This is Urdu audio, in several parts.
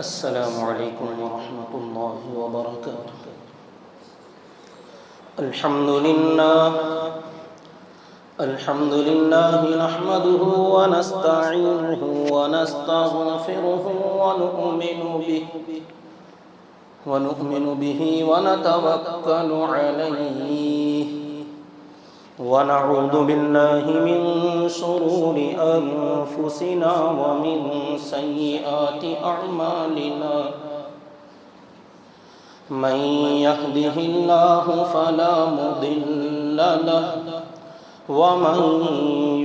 السلام عليكم ورحمة الله وبركاته. الحمد لله نحمده ونستعينه ونستغفره ونؤمن به ونتوكل عليه ونعوذ بالله من شرور أنفسنا ومن سيئات أعمالنا. من يهده الله فلا مضل له ومن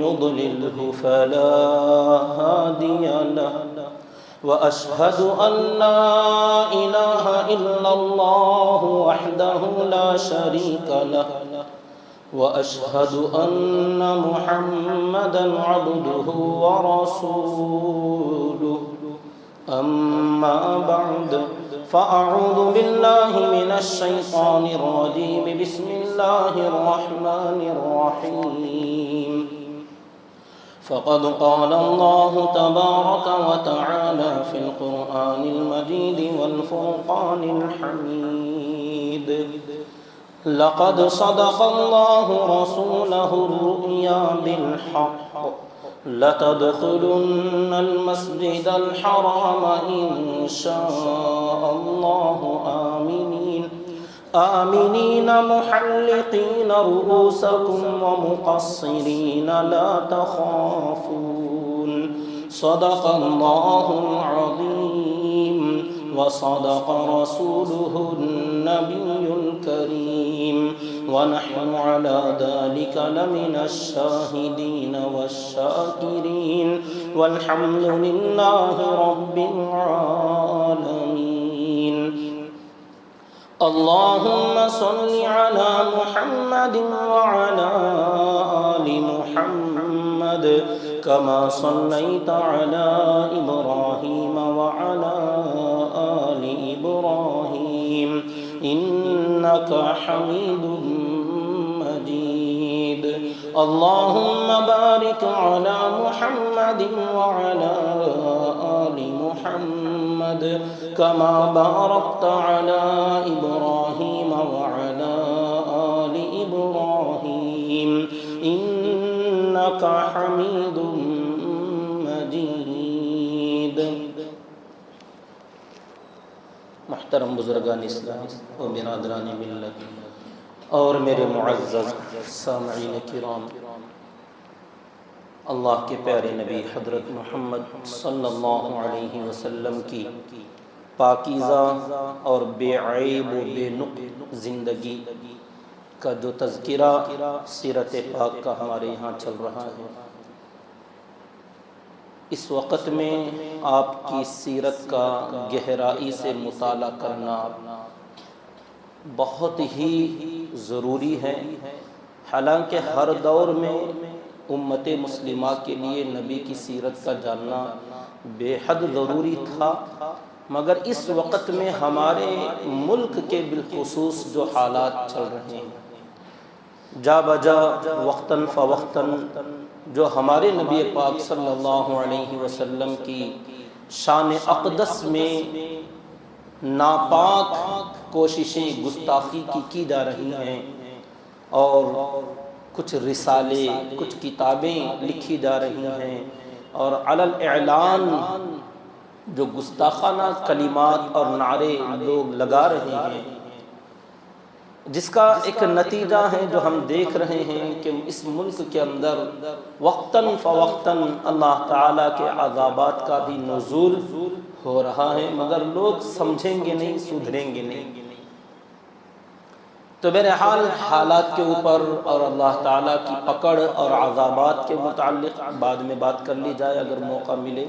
يضلله فلا هادي له. وأشهد أن لا إله إلا الله وحده لا شريك له وأشهد أن محمدًا عبده ورسوله. أما بعد فأعوذ بالله من الشيطان الرجيم. بسم الله الرحمن الرحيم. فقد قال الله تبارك وتعالى في القرآن المجيد والفرقان الحميد: لقد صدق الله رسوله الرؤيا بالحق لتدخلن المسجد الحرام إن شاء الله آمنين محلقين رؤوسكم ومقصرين لا تخافون. صدق الله العظيم وصدق رسوله النبي الكريم ونحن على ذلك لمن الشاهدين والشاكرين والحمد لله رب العالمين. اللهم صل على محمد وعلى آل محمد كما صليت على إبراهيم وعلى آل إبراهيم إنك حميد مجيد. اللهم بارك على محمد وعلى آل محمد كما باركت على إبراهيم وعلى آل إبراهيم إنك حميد مجيد. محترم بزرگان اسلام و برادران ملت اور میرے معزز سامعین کرام، اللہ کے پیارے نبی حضرت محمد صلی اللہ علیہ وسلم کی پاکیزہ اور بے عیب و بے نقص زندگی کا جو تذکرہ سیرت پاک کا ہمارے یہاں چل رہا ہے، اس وقت میں آپ کی سیرت کا گہرائی سے مطالعہ کرنا بہت ہی ضروری ہے. حالانکہ ہر دور میں امت مسلمہ کے لیے نبی کی سیرت کا جاننا بے حد ضروری تھا، مگر اس وقت میں ہمارے ملک کے بالخصوص جو حالات چل رہے ہیں، جا بجا وقتاً فوقتاً جو ہمارے نبی پاک صلی اللہ علیہ وسلم کی شان اقدس میں ناپاک کوششیں گستاخی کی جا رہی ہیں، اور کچھ رسالے، کچھ کتابیں لکھی جا رہی ہیں، اور علی الاعلان جو گستاخانہ کلمات اور نعرے لوگ لگا رہے ہیں، جس کا ایک نتیجہ ہے جو ہم دیکھ رہے ہیں کہ اس ملک کے اندر وقتاً فوقتاً اللہ تعالیٰ کے عذابات کا بھی نزول ہو رہا ہے، مگر لوگ سمجھیں گے نہیں، سدھریں گے نہیں. تو بہرحال حالات کے اوپر اور اللہ تعالیٰ کی پکڑ اور عذابات کے متعلق بعد میں بات کر لی جائے اگر موقع ملے.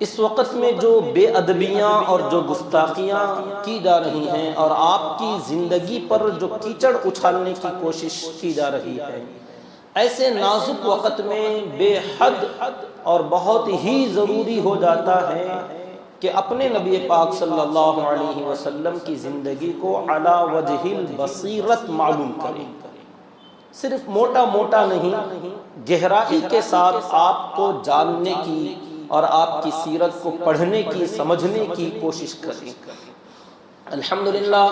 اس وقت میں جو بے ادبیاں اور جو گستاخیاں کی جا رہی ہیں اور آپ کی زندگی پر جو کیچڑ اچھالنے کی کوشش کی جا رہی ہے، ایسے نازک وقت میں بے حد اور بہت ہی ضروری ہو جاتا ہے کہ اپنے نبی پاک صلی اللہ علیہ وسلم کی زندگی کو علی وجہ البصیرت معلوم کریں. صرف موٹا موٹا نہیں، گہرائی کے ساتھ آپ کو جاننے کی اور آپ کی سیرت کو پڑھنے کی سمجھنے کی کوشش کریں۔ الحمدللہ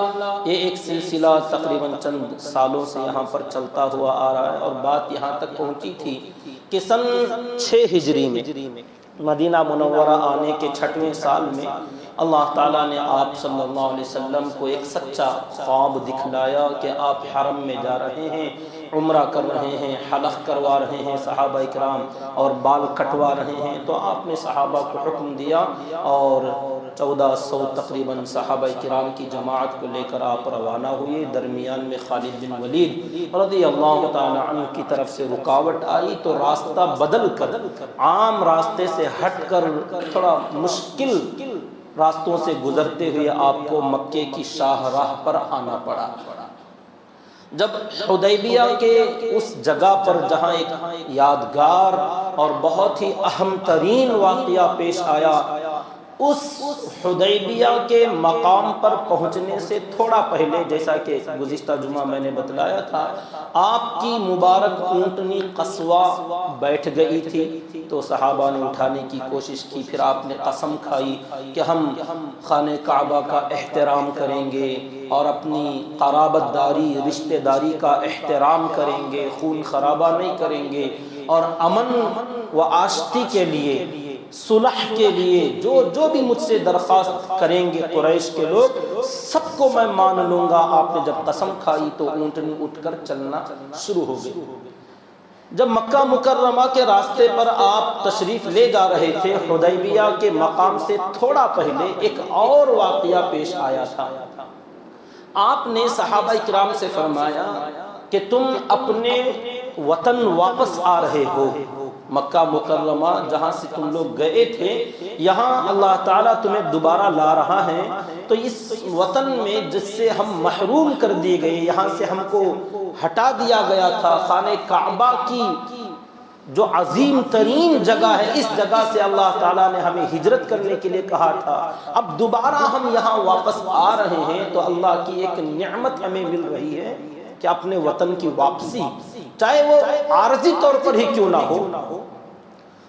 یہ ایک سلسلہ تقریباً چند سالوں سے یہاں پر چلتا ہوا آ رہا ہے، اور بات یہاں تک پہنچی تھی کہ سن 6 ہجری میں مدینہ منورہ آنے کے 6ویں سال میں اللہ تعالیٰ نے آپ صلی اللہ علیہ وسلم کو ایک سچا خواب دکھلایا کہ آپ حرم میں جا رہے ہیں، عمرہ کر رہے ہیں، حلق کروا رہے ہیں صحابہ اکرام، اور بال کٹوا رہے ہیں۔ تو آپ نے صحابہ کو حکم دیا اور 1400 تقریباً صحابہ کرام کی جماعت کو لے کر آپ روانہ ہوئے۔ درمیان میں خالد بن ولید رضی اللہ تعالیٰ عنہ کی طرف سے رکاوٹ آئی، تو راستہ بدل کر عام راستے سے ہٹ کر تھوڑا مشکل راستوں سے گزرتے ہوئے آپ کو مکے کی شاہراہ پر آنا پڑا۔ جب حدیبیہ کے اس جگہ پر جہاں ایک یادگار اور بہت ہی اہم ترین واقعہ پیش آیا، اس حدیبیہ کے مقام پر پہنچنے سے تھوڑا پہلے، جیسا کہ گزشتہ جمعہ میں نے بتلایا تھا، آپ کی مبارک اونٹنی قصوہ بیٹھ گئی تھی، تو صحابہ نے اٹھانے کی کوشش کی۔ پھر آپ نے قسم کھائی کہ ہم خانہ کعبہ کا احترام کریں گے اور اپنی قرابت داری، رشتہ داری کا احترام کریں گے، خون خرابہ نہیں کریں گے، اور امن و آشتی کے لیے، صلح کے لیے جو بھی مجھ سے درخواست کریں گے قریش کے لوگ، سب کو میں مان لوں گا۔ آپ نے جب قسم کھائی تو اونٹنی اٹھ کر چلنا شروع ہو گئی۔ جب مکہ مکرمہ کے راستے پر آپ تشریف لے جا رہے تھے، حدیبیہ کے مقام سے تھوڑا پہلے ایک اور واقعہ پیش آیا تھا۔ آپ نے صحابہ اکرام سے فرمایا کہ تم اپنے وطن واپس آ رہے ہو، مکہ مکرمہ جہاں سے تم لوگ گئے تھے، یہاں اللہ تعالیٰ تمہیں دوبارہ لا رہا ہے، تو اس وطن میں جس سے ہم محروم کر دیے گئے، یہاں سے ہم کو ہٹا دیا گیا تھا، خانہ کعبہ کی جو عظیم ترین جگہ ہے، اس جگہ سے اللہ تعالیٰ نے ہمیں ہجرت کرنے کے لیے کہا تھا، اب دوبارہ ہم یہاں واپس آ رہے ہیں، تو اللہ کی ایک نعمت ہمیں مل رہی ہے کہ اپنے وطن کی واپسی، چاہے وہ عارضی طور پر ہی کیوں نہ ہو۔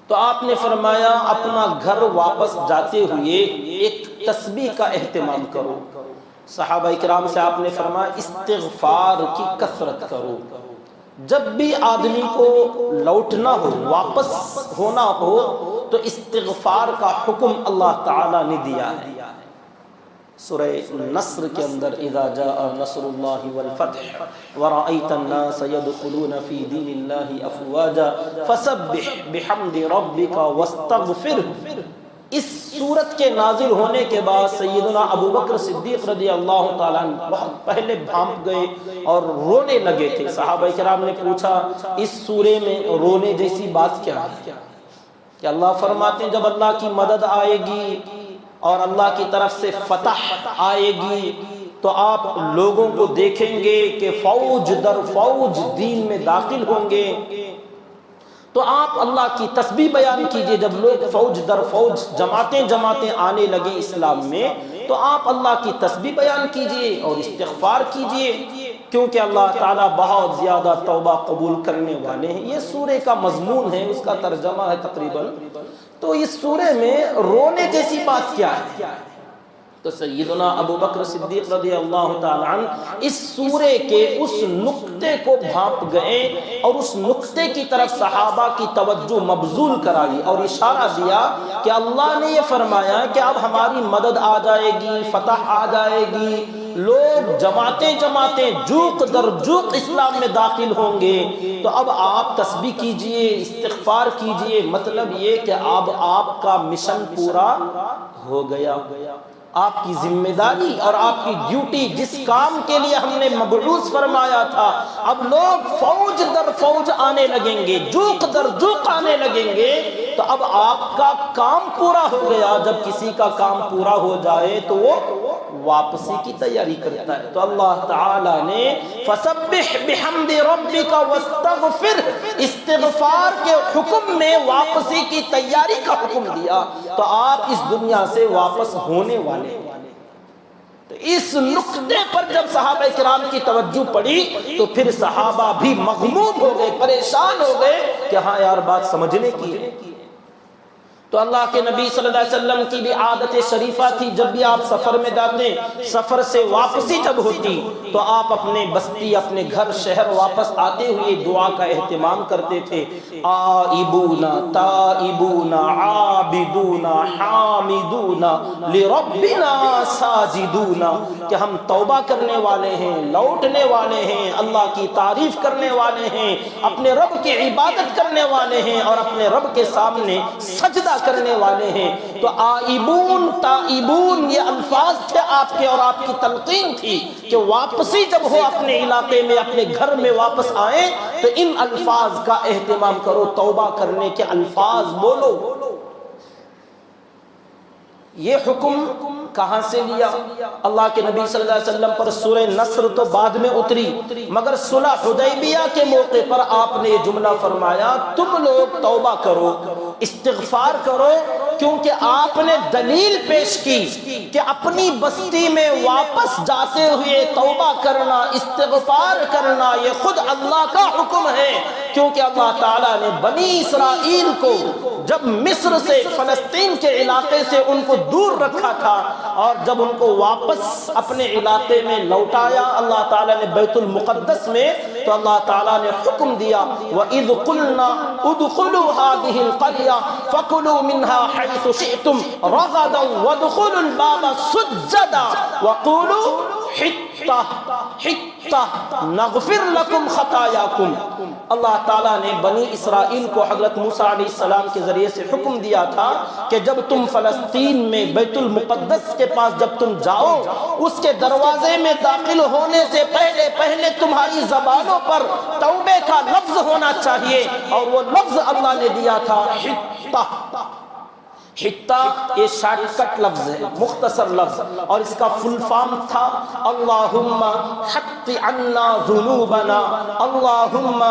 تو آپ نے فرمایا اپنا گھر واپس جاتے ہوئے ایک تسبیح کا اہتمام کرو۔ صحابہ اکرام سے آپ نے فرمایا استغفار کی کثرت کرو۔ جب بھی آدمی کو لوٹنا ہو، واپس ہونا ہو، تو استغفار کا حکم اللہ تعالیٰ نے دیا ہے۔ سورہ نصر کے اندر اذا جاء نصر اللہ والفتح ورأیت الناس يدخلون فی دین اللہ افواجا فسبح بحمد ربک واستغفر۔ اس سورت کے نازل ہونے کے بعد سیدنا ابو بکر صدیق رضی اللہ تعالیٰ عنہ بہت پہلے بھانپ گئے اور رونے لگے تھے۔ صحابہ کرام نے پوچھا اس سورے میں رونے جیسی بات کیا ہے؟ کہ اللہ فرماتے ہیں جب اللہ کی مدد آئے گی اور اللہ کی طرف سے فتح آئے گی، تو آپ لوگوں کو دیکھیں گے کہ فوج در فوج دین میں داخل ہوں گے، تو آپ اللہ کی تسبیح بیان کیجئے۔ جب لوگ فوج در فوج جماعتیں جماعتیں آنے لگے اسلام میں، تو آپ اللہ کی تسبیح بیان کیجئے اور استغفار کیجئے، کیونکہ اللہ تعالیٰ بہت زیادہ توبہ قبول کرنے والے ہیں۔ یہ سورے کا مضمون ہے، اس کا ترجمہ ہے تقریباً۔ تو اس سورے میں رونے جیسی بات کیا ہے؟ تو سیدنا ابو بکر صدیق رضی اللہ تعالیٰ عنہ اس سورے کے اس نقطے کو بھانپ گئے اور اس نقطے کی طرف صحابہ کی توجہ مبذول کرائی اور اشارہ دیا کہ اللہ نے یہ فرمایا کہ اب ہماری مدد آ جائے گی، فتح آ جائے گی، لوگ جماعتیں جماعتیں جوق در جوق اسلام میں داخل ہوں گے، تو اب آپ تسبیح کیجئے، استغفار کیجئے۔ مطلب یہ کہ اب آپ کا مشن پورا ہو گیا، آپ کی ذمہ داری اور آپ کی ڈیوٹی، جس کام کے لیے ہم نے مبعوث فرمایا تھا، اب لوگ فوج در فوج آنے لگیں گے، جوق در جوق آنے لگیں گے، تو اب آپ کا کام پورا ہو گیا۔ جب کسی کا کام پورا ہو جائے تو وہ واپسی کی تیاری کرتا ہے۔ تو اللہ تعالیٰ نے فسبح بحمد ربک واستغفر، استغفار کے حکم میں واپسی کی تیاری کا حکم دیا، تو آپ اس دنیا سے واپس ہونے والے۔ تو اس نقطے پر جب صحابہ کرام کی توجہ پڑی تو پھر صحابہ بھی مغموم ہو گئے، پریشان ہو گئے کہ ہاں یار بات سمجھنے کی ہے۔ تو اللہ کے نبی صلی اللہ علیہ وسلم کی بھی عادت شریفہ تھی، جب بھی آپ سفر میں جاتے، سفر سے واپسی جب ہوتی تو آپ اپنے بستی، اپنے گھر شہر واپس آتے ہوئے دعا کا اہتمام کرتے تھے، آئبون تائبون عابدون حامدون لربنا ساجدون، کہ ہم توبہ کرنے والے ہیں، لوٹنے والے ہیں، اللہ کی تعریف کرنے والے ہیں، اپنے رب کی عبادت کرنے والے ہیں اور اپنے رب کے سامنے سجدہ کرنے والے ہیں۔ تو آئبون تائبون یہ الفاظ تھے آپ کے، اور آپ کی تلقین تھی کہ واپسی جب ہو اپنے علاقے میں، اپنے گھر میں واپس آئیں تو ان الفاظ کا اہتمام کرو، توبہ کرنے کے الفاظ بولو۔ یہ حکم کہاں سے لیا؟ اللہ کے نبی صلی اللہ علیہ وسلم پر سورہ نصر تو بعد میں اتری، مگر صلح حدیبیہ کے موقع پر آپ نے یہ جملہ فرمایا، تم لوگ توبہ کرو، استغفار کرو، کیونکہ آپ نے دلیل پیش کی کہ اپنی بستی میں واپس جاتے ہوئے توبہ کرنا، استغفار کرنا یہ خود اللہ کا حکم ہے، کیونکہ اللہ تعالیٰ نے بنی اسرائیل کو جب مصر سے، فلسطین کے علاقے سے ان کو دور رکھا تھا، اور جب ان کو واپس اپنے علاقے میں لوٹایا اللہ تعالیٰ نے بیت المقدس میں، تو اللہ تعالیٰ نے حکم دیا، وَإِذْ قُلْنَا اُدْخُلُوا هَذِهِ الْقَرْيَةَ فَكُلُوا مِنْهَا حَيْثُ شِئْتُمْ رَغَدًا وَادْخُلُوا الْبَابَ سُجَّدًا وَقُولُوا حِطَّةٌ نَغْفِرْ لَكُمْ خَطَايَاكُمْ۔ اللہ تعالیٰ نے بنی اسرائیل کو حضرت موسیٰ علیہ السلام کے ذریعے سے حکم دیا تھا کہ جب تم فلسطین میں بیت المقدس کے پاس جب تم جاؤ، اس کے دروازے میں داخل ہونے سے پہلے تمہاری زبانوں پر توبے کا لفظ ہونا چاہیے، اور وہ لفظ اللہ نے دیا تھا حطہ۔ حطہ یہ شارٹ کٹ لفظ ہے، مختصر لفظ، اور اس کا فل فارم تھا اللہم حط عنا ذنوبنا، اللہم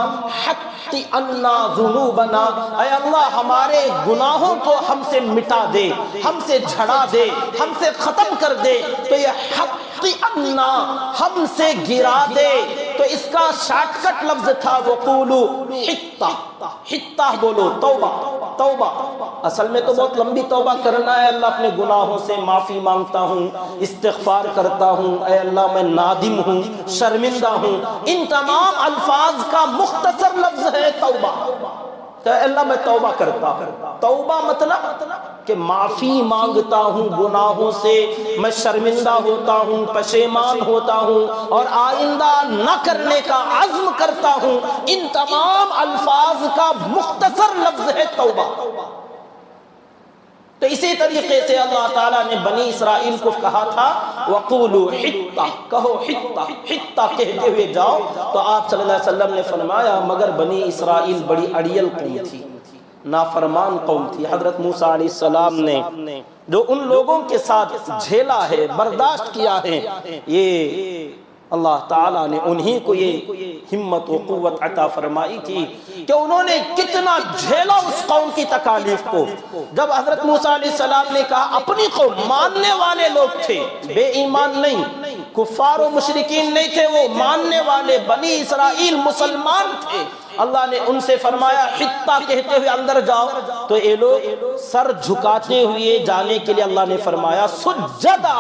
حط عنا ذنوبنا، اے اللہ ہمارے گناہوں کو ہم سے مٹا دے، ہم سے جھڑا دے، ہم سے ختم کر دے۔ تو یہ حط عنا ہم سے گرا دے، تو اس کا شارٹ کٹ لفظ تھا وقولو حطہ، حطہ بولو، توبہ توبہ۔ اصل میں تو بہت لمبی توبہ کرنا ہے، اللہ اپنے گناہوں سے معافی مانگتا ہوں، استغفار کرتا ہوں، اے اللہ میں نادم ہوں، شرمندہ ہوں، ان تمام الفاظ کا مختصر لفظ ہے توبہ، کہ اللہ میں توبہ کرتا ہوں۔ توبہ مطلب کہ معافی مانگتا ہوں گناہوں سے، میں شرمندہ ہوتا ہوں، پشیمان ہوتا ہوں، اور آئندہ نہ کرنے کا عزم کرتا ہوں، ان تمام الفاظ کا مختصر لفظ ہے توبہ۔ تو اسی طریقے سے اللہ تعالیٰ نے بنی اسرائیل کو کہا تھا وَقُولُوا حِطَّةٌ، کہو حطہ، حطہ کہتے ہوئے جاؤ۔ تو آپ صلی اللہ علیہ وسلم نے فرمایا مگر بنی اسرائیل بڑی اڑیل قوم تھی، نافرمان قوم تھی۔ حضرت موسیٰ علیہ السلام نے جو ان لوگوں کے ساتھ جھیلا ہے، برداشت کیا ہے، یہ اللہ تعالیٰ نے انہی کو یہ ہمت و قوت عطا فرمائی تھی کہ انہوں نے کتنا جھیلا اس قوم کی تکالیف کو۔ جب حضرت موسیٰ علیہ السلام نے کہا، اپنی قوم ماننے والے لوگ تھے، بے ایمان نہیں، کفار و مشرکین نہیں تھے، وہ ماننے والے بنی اسرائیل مسلمان تھے۔ اللہ نے ان سے فرمایا حطہ کہتے ہوئے اندر جاؤ، تو یہ لوگ سر جھکاتے ہوئے جانے کے لیے اللہ نے فرمایا سجدہ،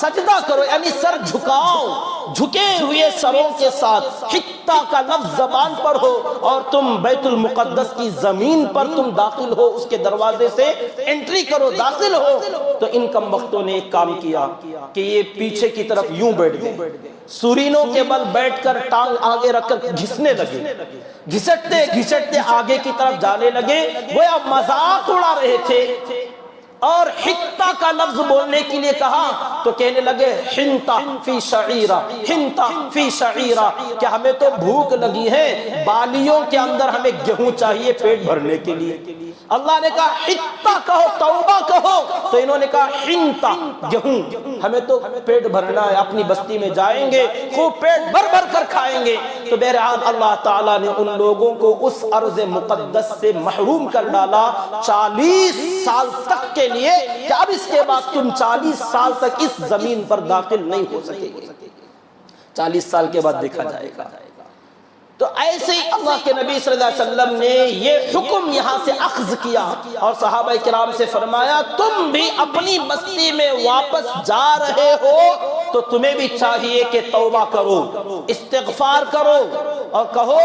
سجدہ کرو، یعنی سر جھکاؤ، جھکے ہوئے سروں کے ساتھ۔ حطہ کا لفظ زبان پر ہو اور تم بیت المقدس کی زمین پر تم داخل ہو، اس کے دروازے سے انٹری کرو، داخل ہو۔ تو ان کم بختوں نے ایک کام کیا کہ یہ پیچھے کی طرف یوں بیٹھ گئے، سورینوں کے بل بیٹھ کر ٹانگ آگے رکھ کر گھسنے لگے، گھسٹتے گھسٹتے آگے کی طرف جانے لگے، گویا مذاق اڑا رہے تھے۔ اور حطہ کا لفظ بولنے کے لیے کہا تو کہنے لگے حنطہ فی شعیرہ، حنطہ فی شعیرہ، کہ ہمیں تو بھوک لگی ہے، بالیوں کے اندر ہمیں گیہوں چاہیے پیٹ بھرنے کے لیے۔ اللہ نے کہا حطہ کہو، توبہ کہو، تو انہوں نے کہا حنطہ، گیہوں، ہمیں تو پیٹ بھرنا ہے، اپنی بستی میں جائیں گے، خوب پیٹ بھر بھر کر کھائیں گے۔ تو بہرحال اللہ تعالیٰ نے ان لوگوں کو اس ارض مقدس سے محروم کر ڈالا 40 سال تک کے لیے، کہ اب اس کے بعد تم 40 سال تک اس زمین پر داخل نہیں ہو سکے گے، 40 سال کے بعد دیکھا جائے گا۔ تو ایسے ہی اللہ کے نبی صلی اللہ علیہ وسلم نے یہ حکم یہاں سے اخذ کیا اور صحابہ کرام سے فرمایا تم بھی اپنی بستی میں واپس جا رہے ہو تو تمہیں بھی چاہیے کہ توبہ کرو، استغفار کرو اور کہو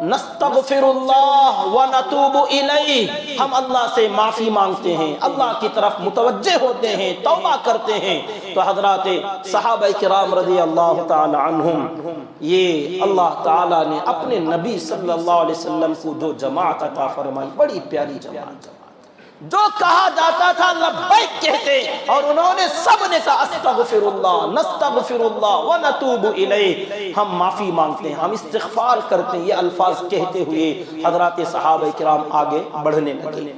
نستغفر اللہ ونتوب الیہ، ہم اللہ سے معافی مانگتے ہیں، اللہ کی طرف متوجہ ہوتے ہیں، توبہ کرتے ہیں۔ تو حضرات صحابہ کرام رضی اللہ تعالی عنہم، یہ اللہ تعالی نے اپنے نبی صلی اللہ علیہ وسلم کو جو جماعت عطا فرمائی، بڑی پیاری جماعت، جو کہا جاتا تھا لبیک کہتے، اور انہوں نے سب نے کہا استغفر اللہ نستغفر اللہ ونتوب الیہ، ہم معافی مانگتے ہیں، ہم استغفار کرتے ہیں۔ یہ الفاظ کہتے ہوئے حضرات صحابہ کرام آگے بڑھنے لگے۔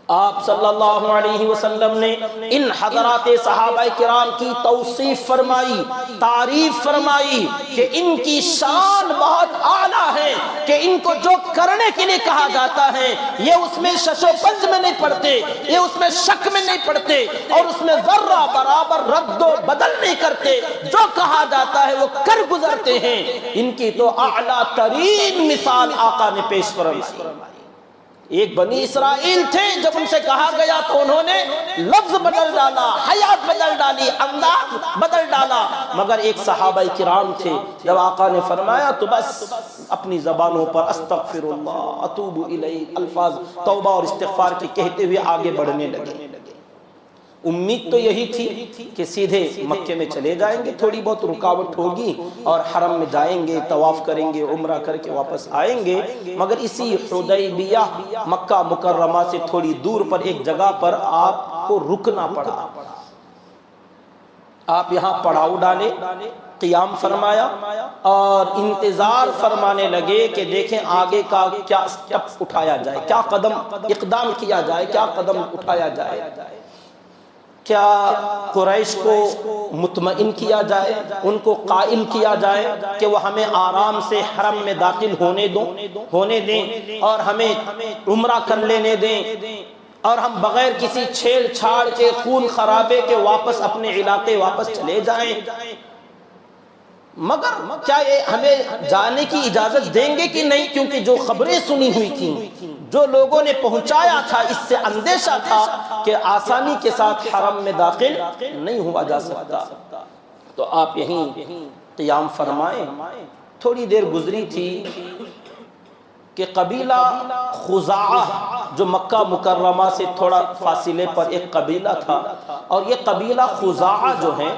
آپ صلی اللہ علیہ وسلم نے ان حضرات صحابہ کرام کی توصیف فرمائی، تعریف فرمائی کہ ان کی شان بہت اعلیٰ ہے، کہ ان کو جو کرنے کے لیے کہا جاتا ہے یہ اس میں شش و پنج میں نہیں پڑتے، یہ اس میں شک میں نہیں پڑتے، اور اس میں ذرہ برابر رد و بدل نہیں کرتے، جو کہا جاتا ہے وہ کر گزرتے ہیں۔ ان کی تو اعلیٰ ترین مثال آقا نے پیش فرمائی۔ ایک بنی اسرائیل تھے، جب ان سے کہا گیا تو انہوں نے لفظ بدل ڈالا، حیات بدل ڈالی، انداز بدل ڈالا، مگر ایک صحابہ کرام تھے، جب آقا نے فرمایا تو بس اپنی زبانوں پر استغفر اللہ اتوب الیہ الفاظ توبہ اور استغفار کے کہتے ہوئے آگے بڑھنے لگے۔ امید تو یہی تھی کہ سیدھے مکے میں چلے جائیں گے، تھوڑی بہت رکاوٹ ہوگی اور حرم میں جائیں گے، طواف کریں گے، عمرہ کر کے واپس آئیں گے، مگر اسی حدیبیہ مکہ مکرمہ سے تھوڑی دور پر ایک جگہ پر آپ کو رکنا پڑا۔ آپ یہاں پڑاؤ ڈالے، قیام فرمایا اور انتظار فرمانے لگے کہ دیکھیں آگے کا کیا سٹیپ اٹھایا جائے، کیا قدم اقدام کیا جائے، کیا قدم اٹھایا جائے، کیا قریش کو مطمئن کیا جائے، ان کو قائل کیا جائے کہ وہ ہمیں آرام سے حرم میں داخل ہونے دیں اور ہمیں عمرہ کر لینے دیں، اور ہم بغیر کسی چھیڑ چھاڑ کے خون خرابے کے واپس اپنے علاقے واپس چلے جائیں، مگر کیا یہ ہمیں جانے کی اجازت دیں گے کہ نہیں؟ کیونکہ جو خبریں سنی ہوئی تھیں، جو لوگوں نے پہنچایا تھا، اس سے اندیشہ تھا کہ آسانی کے ساتھ حرم میں داخل نہیں ہوا جا سکتا۔ تو آپ یہیں قیام فرمائیں۔ تھوڑی دیر گزری تھی کہ قبیلہ خزاعہ جو مکہ مکرمہ سے تھوڑا فاصلے پر ایک قبیلہ تھا، اور یہ قبیلہ خزاعہ جو ہے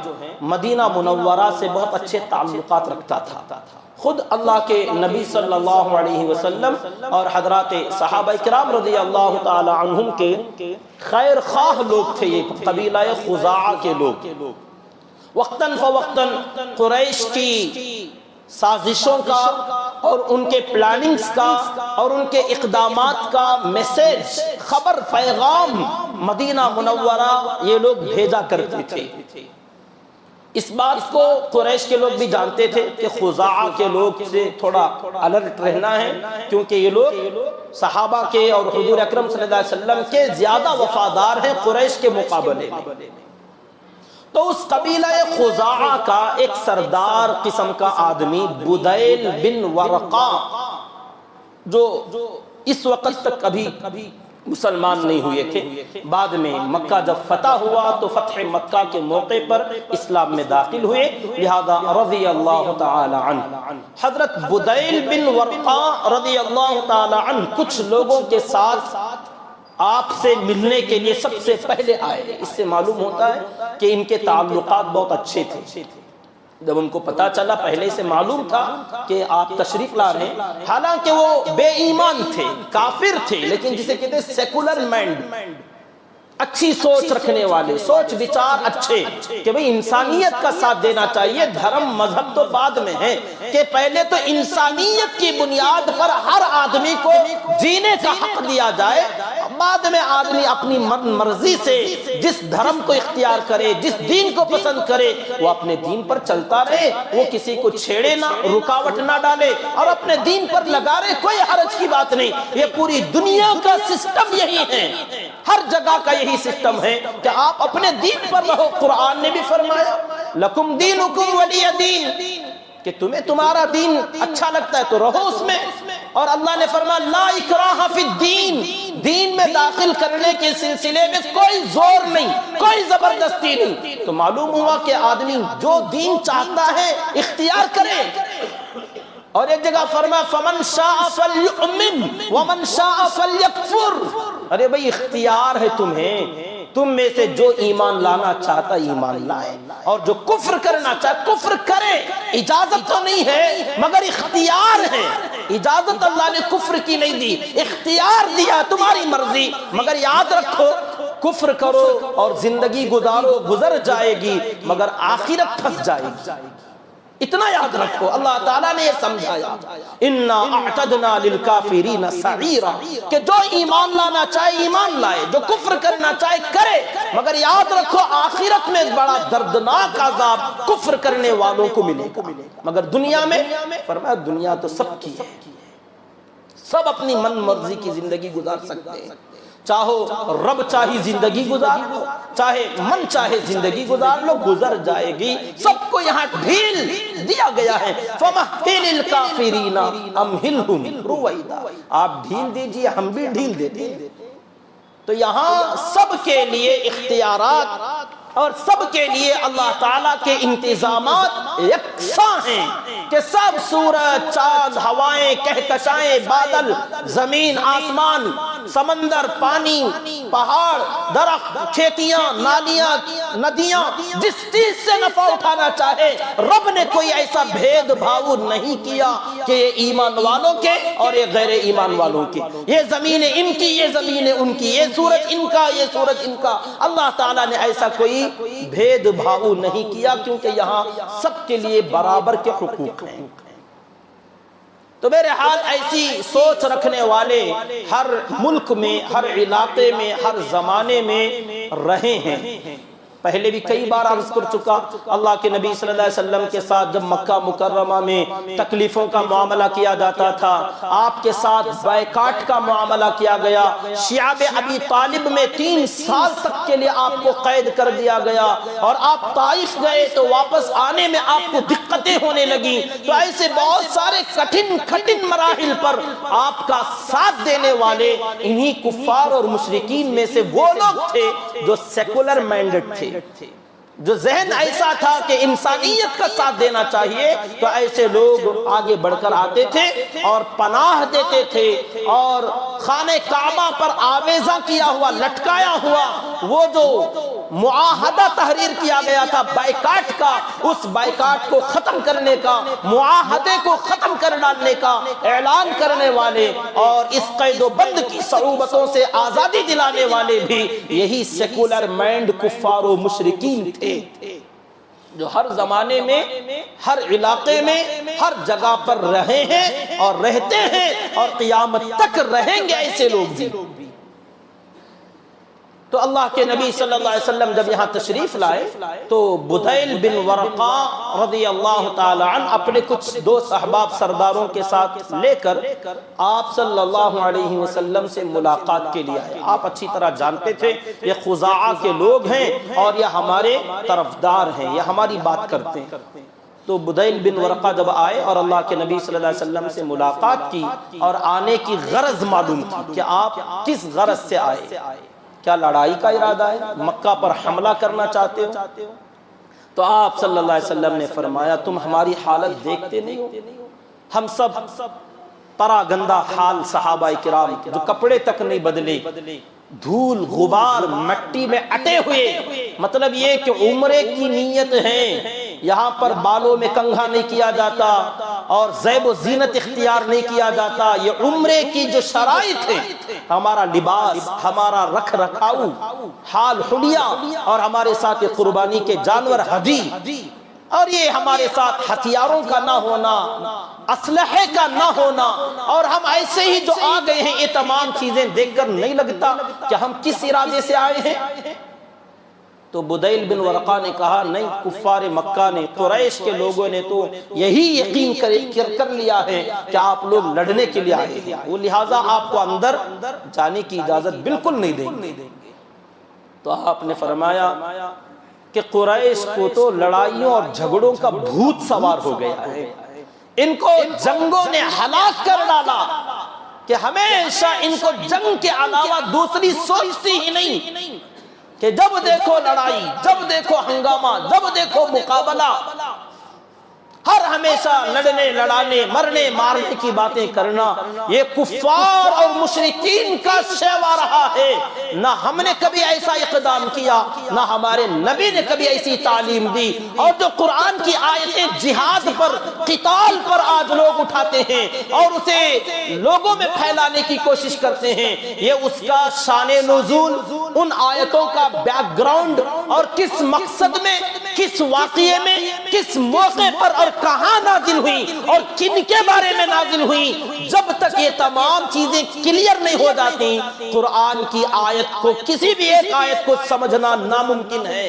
مدینہ منورہ سے بہت اچھے تعلقات رکھتا تھا۔ خود اللہ کے نبی صلی اللہ علیہ وسلم اور حضرات صحابہ کرام رضی اللہ تعالی عنہم کے خیر خواہ لوگ تھے یہ قبیلہ خزاعہ کے لوگ۔ وقتاً فوقتاً قریش کی سازشوں کا اور ان کے پلاننگز کا اور ان کے اقدامات کا میسج، خبر، پیغام مدینہ منورہ یہ لوگ بھیجا کرتے تھے۔ اس بات کو قریش کے لوگ بھی جانتے تھے کہ خزاعہ کے لوگ سے تھوڑا الرٹ رہنا ہے، کیونکہ یہ لوگ صحابہ کے اور حضور اکرم صلی اللہ علیہ وسلم کے زیادہ وفادار ہیں قریش کے مقابلے میں۔ تو اس قبیلہ خزاعہ کا ایک سردار قسم کا آدمی بدیل بن ورقا، جو اس وقت تک کبھی مسلمان نہیں ہوئے تھے، بعد میں مکہ جب فتح ہوا تو فتح مکہ کے موقع پر اسلام میں داخل ہوئے، لہذا رضی اللہ تعالی عنہ حضرت بدیل بن ورقا رضی اللہ تعالی عنہ کچھ لوگوں کے ساتھ آپ سے ملنے کے لیے سب سے پہلے آئے۔ اس سے معلوم ہوتا ہے کہ ان کے تعلقات بہت اچھے تھے۔ جب ان کو پتا چلا، پہلے سے معلوم تھا کہ آپ تشریف لا رہے ہیں، حالانکہ وہ بے ایمان تھے، کافر تھے، لیکن جسے کہتے ہیں سیکولر مائنڈ، اچھی سوچ رکھنے والے، سوچ وچار اچھے، کہ بھئی انسانیت کا ساتھ دینا چاہیے، دھرم مذہب تو بعد میں ہے، کہ پہلے تو انسانیت کی بنیاد پر ہر آدمی کو جینے کا حق دیا جائے، بعد میں آدمی اپنی مرضی سے جس دھرم کو اختیار کرے، جس دین کو پسند کرے، وہ اپنے دین پر چلتا رہے، وہ کسی کو چھیڑے نہ، رکاوٹ نہ ڈالے اور اپنے دین پر لگا رہے، کوئی حرج کی بات نہیں۔ یہ پوری دنیا کا سسٹم یہی ہے، ہر جگہ کا یہی سسٹم ہے کہ آپ اپنے دین پر رہو۔ قرآن نے بھی فرمایا لکم دینکم ولی دین، کہ تمہیں تمہارا دین اچھا لگتا ہے تو رہو اس میں. اور اللہ نے فرمایا لا اکراہ فی الدین، دین میں داخل کرنے کے سلسلے میں کوئی زور نہیں، کوئی زبردستی نہیں. تو معلوم ہوا کہ آدمی جو دین چاہتا ہے اختیار کرے. اور ایک جگہ فرمایا فمن شاء فلیؤمن ومن شاء فلیکفر. ارے بھئی اختیار ہے تمہیں، تم میں سے جو ایمان لانا چاہتا ایمان لائے اور جو کفر کرنا چاہتا کفر کرے. اجازت تو نہیں ہے مگر اختیار ہے. اجازت اللہ نے کفر کی نہیں دی، اختیار دیا تمہاری مرضی. مگر یاد رکھو کفر کرو اور زندگی گزارو، گزر جائے گی مگر آخرت پھنس جائے گی. اتنا یاد رکھو. اللہ تعالیٰ نے یہ سمجھایا اِنَّا اَعْتَدْنَا لِلْكَافِرِينَ سَعِيرًا کہ جو ایمان لانا چاہے ایمان لائے، جو کفر کرنا چاہے کرے. مگر یاد رکھو آخرت میں بڑا دردناک عذاب کفر کرنے والوں کو ملے گا. مگر دنیا میں فرمایا دنیا تو سب کی ہے، سب اپنی من مرضی کی زندگی گزار سکتے ہیں. چاہو رب چاہی زندگی گزار لو، چاہے من چاہے زندگی گزار لو، گزر جائے گی. سب کو یہاں ڈھیل دیا گیا ہے. فَمَهِّلِ الْكَافِرِينَ أَمْهِلْهُمْ رُوَيْدًا. آپ ڈھیل دیجئے ہم بھی ڈھیل دیتے ہیں. تو یہاں سب کے لیے اختیارات اور سب کے لیے اللہ تعالیٰ کے انتظامات یکساں ہیں کہ سب سورج، چاند، ہوائیں، کہکشائیں، بادل، زمین، آسمان، سمندر، پانی، پہاڑ، درخت، کھیتیاں، نالیاں، ندیاں، جس چیز سے نفع اٹھانا چاہے رب نے کوئی ایسا بھید بھاؤ نہیں کیا کہ یہ ایمان والوں کے اور یہ غیر ایمان والوں کے، یہ زمینیں ان کی، یہ زمینیں ان کی، یہ سورج ان کا، یہ سورج ان کا. اللہ تعالیٰ نے ایسا کوئی بھید بھاؤ نہیں کیا کیونکہ یہاں سب کے لیے برابر کے حقوق ہیں. تو میرے حال ایسی سوچ رکھنے والے ہر ملک میں، ہر علاقے میں، ہر زمانے میں رہے ہیں. پہلے بھی کئی بار عرض کر چکا اللہ کے نبی صلی اللہ علیہ وسلم کے ساتھ جب مکہ مکرمہ میں تکلیفوں کا معاملہ کیا جاتا تھا، آپ کے ساتھ بائیکاٹ کا معاملہ کیا گیا. شعب ابی طالب میں 3 سال تک کے لیے آپ کو قید کر دیا گیا اور آپ طائف گئے تو واپس آنے میں آپ کو دقتیں ہونے لگی. تو ایسے بہت سارے کٹھن مراحل پر آپ کا ساتھ دینے والے انہی کفار اور مشرکین میں سے وہ لوگ تھے جو سیکولر مائنڈڈ تھے، جو ذہن ایسا تھا کہ انسانیت کا ساتھ دینا چاہیے. تو ایسے لوگ آگے بڑھ کر آتے تھے اور پناہ دیتے تھے اور خانہ کعبہ پر آویزہ کیا ہوا، لٹکایا ہوا وہ جو معاہدہ تحریر کیا گیا تھا بائیکاٹ کا، اس بائیکاٹ کو ختم کرنے کا، معاہدے کو ختم کر ڈالنے کا اعلان کرنے والے اور اس قید و بند کی صعوبتوں سے آزادی دلانے والے بھی یہی سیکولر مائنڈ کفار و مشرکین تھے جو ہر زمانے میں، ہر علاقے میں، ہر جگہ پر رہے ہیں اور رہتے ہیں اور قیامت تک رہیں گے ایسے لوگ بھی. تو اللہ کے نبی صلی اللہ علیہ وسلم جب یہاں تشریف لائے تو بدیل بن ورقہ رضی اللہ تعالی عنہ اپنے کچھ 2 احباب سرداروں کے ساتھ لے کر آپ صلی اللہ علیہ وسلم سے ملاقات کے لیے آئے. آپ اچھی طرح جانتے تھے یہ خزاعہ کے لوگ ہیں اور یہ ہمارے طرفدار ہیں، یہ ہماری بات کرتے ہیں. تو بدیل بن ورقہ جب آئے اور اللہ کے نبی صلی اللہ علیہ وسلم سے ملاقات کی اور آنے کی غرض معلوم کی کہ آپ کس غرض سے آئے، کیا لڑائی کا ارادہ ہے، مکہ پر حملہ کرنا چاہتے ہو؟ تو آپ صلی اللہ علیہ وسلم نے فرمایا تم ہماری حالت دیکھتے نہیں ہو، ہم سب پرا گندہ حال صحابہ کرام جو کپڑے تک نہیں بدلے، دھول غبار مٹی میں اٹے ہوئے. مطلب یہ کہ عمرے کی نیت ہے، یہاں پر بالوں میں کنگھا نہیں کیا جاتا اور زیب و زینت اختیار نہیں کیا جاتا. یہ عمرے کی جو شرائط ہے، ہمارا لباس، ہمارا رکھ رکھاؤ، حال حلیہ اور ہمارے ساتھ قربانی کے جانور ہدی، اور یہ ہمارے ساتھ ہتھیاروں کا نہ ہونا، اسلحے کا نہ ہونا، اور ہم ایسے ہی جو آ گئے ہیں، یہ تمام چیزیں دیکھ کر نہیں لگتا کہ ہم کس ارادے سے آئے ہیں. تو بدیل بن ورقہ نے کہا نہیں، کفار مکہ نے، قریش کے لوگوں نے تو یہی یقین کر لیا ہے کہ آپ لوگ لڑنے کے لیے آئے ہیں، وہ لہٰذا آپ کو اندر جانے کی اجازت بالکل نہیں دیں گے. تو آپ نے فرمایا کہ قریش کو تو لڑائیوں اور جھگڑوں کا بھوت سوار ہو گیا ہے، ان کو جنگوں نے ہلاک کر ڈالا کہ ہمیشہ ان کو جنگ کے علاوہ دوسری سوچتی ہی نہیں، کہ جب دیکھو لڑائی، جب دیکھو ہنگامہ، جب دیکھو مقابلہ، ہر ہمیشہ لڑنے لڑانے مرنے مارنے کی باتیں کرنا، یہ کفار اور مشرکین کا شیوا رہا ہے۔ نہ ہم نے کبھی ایسا اقدام کیا، نہ ہمارے نبی نے کبھی ایسی تعلیم دی، اور جو قرآن کی آیتیں جہاد پر قتال پر آج لوگ اٹھاتے ہیں اور اسے لوگوں میں پھیلانے کی کوشش کرتے ہیں، یہ اس کا شان نزول، ان آیتوں کا بیک گراؤنڈ اور کس مقصد میں، کس واقعے میں، کس موقع پر اور کہاں نازل ہوئی اور کن کے بارے میں نازل ہوئی، جب تک یہ تمام چیزیں کلیئر نہیں ہو جاتی، قرآن کی آیت کو، کسی بھی ایک آیت کو سمجھنا ناممکن ہے۔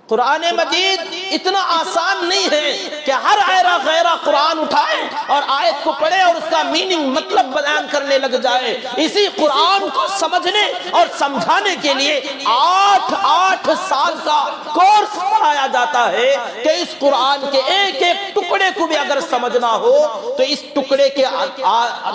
قرآن مجید اتنا آسان نہیں ہے کہ ہر ایرا غیرہ قرآن اٹھائے اور آیت کو پڑھے اور اس کا میننگ مطلب بیان کرنے لگ جائے۔ اسی قرآن کو سمجھنے اور سمجھانے کے لیے 8 سال کا کورس پڑھایا جاتا ہے کہ اس قرآن کے ایک ایک ٹکڑے کو بھی اگر سمجھنا ہو تو اس ٹکڑے کے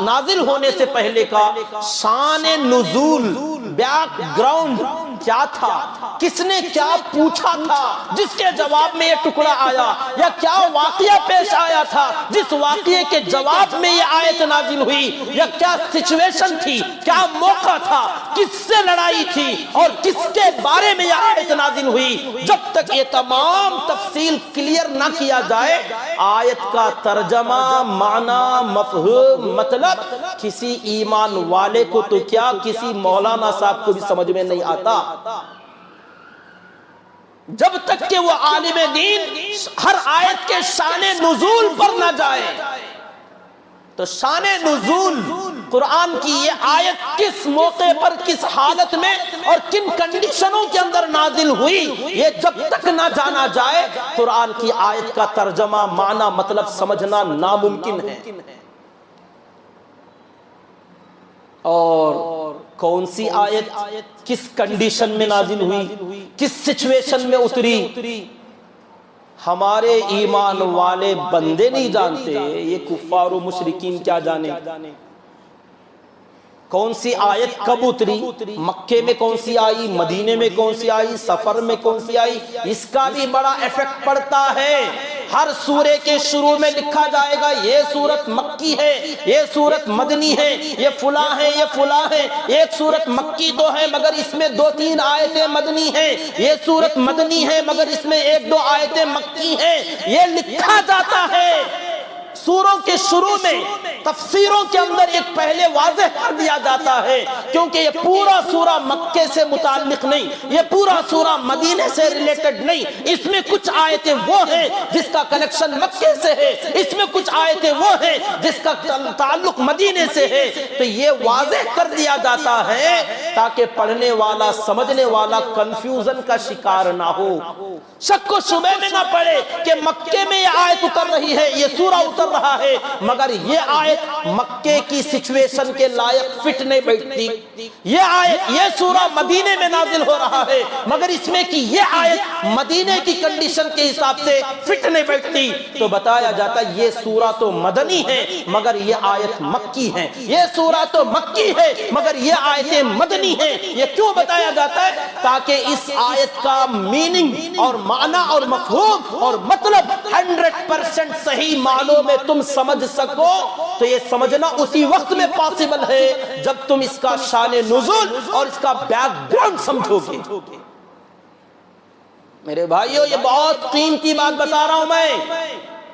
نازل ہونے سے پہلے کا شان نزول، بیک گراؤنڈ کیا تھا، کس نے کیا پوچھا تھا جس کے جواب میں یہ ٹکڑا آیا، یا کیا واقعہ پیش آیا تھا جس واقعے کے جواب میں یہ آیت نازل ہوئی، یا کیا سچویشن تھی، کیا موقع تھا، کس سے لڑائی تھی اور کس کے بارے میں یہ آیت نازل ہوئی، جب تک یہ تمام تفصیل کلیئر نہ کیا جائے، آیت کا ترجمہ، معنی، مفہوم، مطلب کسی ایمان والے کو تو کیا، کسی مولانا صاحب کو بھی سمجھ میں نہیں آتا۔ جب تک کہ وہ عالم دین ہر آیت کے شان نزول پر نہ جائے، تو شان نزول قرآن کی یہ آیت کس موقع پر، کس حالت میں اور کن کنڈیشنوں کے اندر نازل ہوئی، یہ جب تک نہ جانا جائے، قرآن کی آیت کا ترجمہ، معنی، مطلب سمجھنا ناممکن ہے۔ اور کون سی آیت کس کنڈیشن میں نازل ہوئی، کس سچویشن میں اتری، ہمارے ایمان والے بندے نہیں جانتے، یہ کفار و مشرکین کیا جانے۔ کون سی آیت کب اتری، مکے میں کون سی آئی، مدینے میں کون سی آئی، سفر میں کون سی آئی، اس کا بھی بڑا ایفیکٹ پڑتا ہے۔ ہر سورے کے شروع میں لکھا جائے گا یہ سورت مکی ہے، یہ سورت مدنی ہے، یہ فلاں ہے، یہ فلاں ہے۔ ایک سورت مکی تو ہے مگر اس میں 2-3 آیتیں مدنی ہیں، یہ سورت مدنی ہے مگر اس میں 1-2 آیتیں مکی ہیں، یہ لکھا جاتا ہے۔ سوروں کے شروع میں تفسیروں کے اندر ایک پہلے واضح کر دیا جاتا ہے، کیونکہ یہ پورا سورہ مکے سے متعلق نہیں، یہ پورا سورہ مدینے سے ریلیٹڈ نہیں، اس میں کچھ آیتیں وہ ہیں جس کا کنیکشن مکے سے ہے، اس میں کچھ آیتیں وہ ہیں جس کا تعلق مدینے سے ہے، تو یہ واضح کر دیا جاتا ہے تاکہ پڑھنے والا، سمجھنے والا کنفیوژن کا شکار نہ ہو، شک و شبہ میں نہ پڑے کہ مکے میں یہ آیت اتر رہی ہے، یہ سورہ اتر رہا ہے، مگر یہ آیت مکے کی سچویشن کے لائق فٹ نہیں بیٹھتی، یہ آیت، یہ سورہ مدینے میں نازل ہو رہا ہے مگر اس میں کی یہ آیت مدینے کی کنڈیشن کے حساب سے فٹ نہیں بیٹھتی، تو بتایا جاتا ہے یہ سورہ تو مدنی ہے مگر یہ آیت مکی ہے، یہ سورہ تو مکی ہے مگر یہ آیتیں مدنی ہیں۔ یہ کیوں بتایا جاتا ہے؟ تاکہ اس آیت کا میننگ اور معنی اور مفہوم اور مطلب 100% صحیح معنوں میں تم سمجھ سکو، تو یہ سمجھنا اسی وقت میں پاسبل ہے جب تم اس کا شان نزول اور اس کا بیک گراؤنڈ سمجھو گے۔ میرے بھائیو، یہ بہت قیمتی بات بتا رہا ہوں میں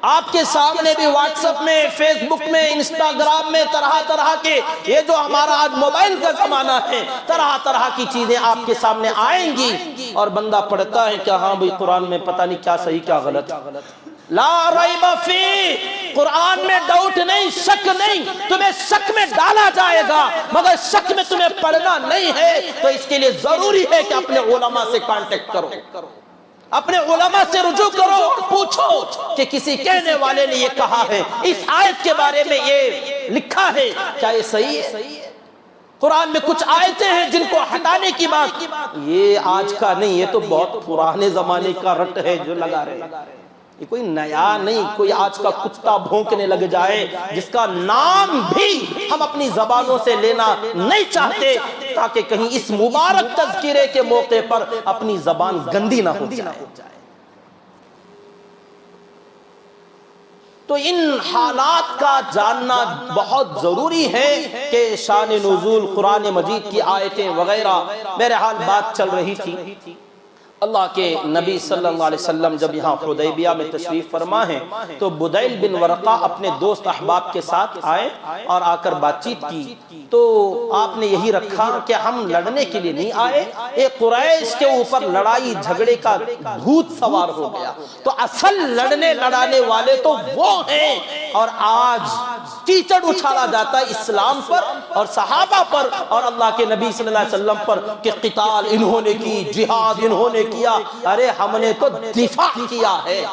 آپ کے سامنے، بھی واٹس ایپ میں، فیس بک میں، انسٹاگرام میں، طرح طرح کے، یہ جو ہمارا آج موبائل کا زمانہ ہے، طرح طرح کی چیزیں آپ کے سامنے آئیں گی اور بندہ پڑھتا ہے کہ ہاں بھئی قرآن میں پتہ نہیں کیا صحیح کیا غلط۔ لا ریب فی، قرآن میں ڈاؤٹ نہیں، شک نہیں، تمہیں شک میں ڈالا جائے گا مگر شک میں تمہیں پڑھنا نہیں ہے، تو اس کے لیے ضروری ہے کہ اپنے علماء سے کانٹیکٹ کرو، اپنے علماء سے رجوع کرو اور پوچھو کہ کسی کہنے والے نے یہ کہا ہے، اس آیت کے بارے میں یہ لکھا ہے، کیا یہ صحیح ہے؟ قرآن میں کچھ آیتیں ہیں جن کو ہٹانے کی بات، یہ آج کا نہیں، یہ تو بہت پرانے زمانے کا رٹ ہے جو لگا رہے ہیں، یہ کوئی نیا نہیں، کوئی آج کا کتا بھونکنے لگ جائے جس کا نام بھی ہم اپنی زبانوں سے لینا نہیں چاہتے تاکہ کہیں اس مبارک تذکرے کے موقع پر اپنی زبان گندی نہ ہو جائے۔ تو ان حالات کا جاننا بہت ضروری ہے کہ شان نزول قرآن مجید کی آیتیں وغیرہ، بہرحال بات چل رہی تھی، اللہ کے نبی صلی اللہ علیہ وسلم جب یہاں حدیبیہ میں تشریف فرما ہیں تو بدیل بن ورقہ اپنے دوست احباب کے ساتھ آئے اور آ کر بات چیت کی، تو آپ نے یہی رکھا کہ ہم لڑنے کے لیے نہیں آئے، ایک قریش کے اوپر لڑائی جھگڑے کا بھوت سوار ہو گیا، تو اصل لڑنے لڑانے والے تو وہ ہیں، اور آج کیچڑ اچھالا جاتا ہے اسلام پر اور صحابہ پر اور اللہ کے نبی صلی اللہ علیہ وسلم پر کہ قتال انہوں نے کی، جہاد انہوں نے کیا، ارے ہم نے تو دفاع کیا ہے۔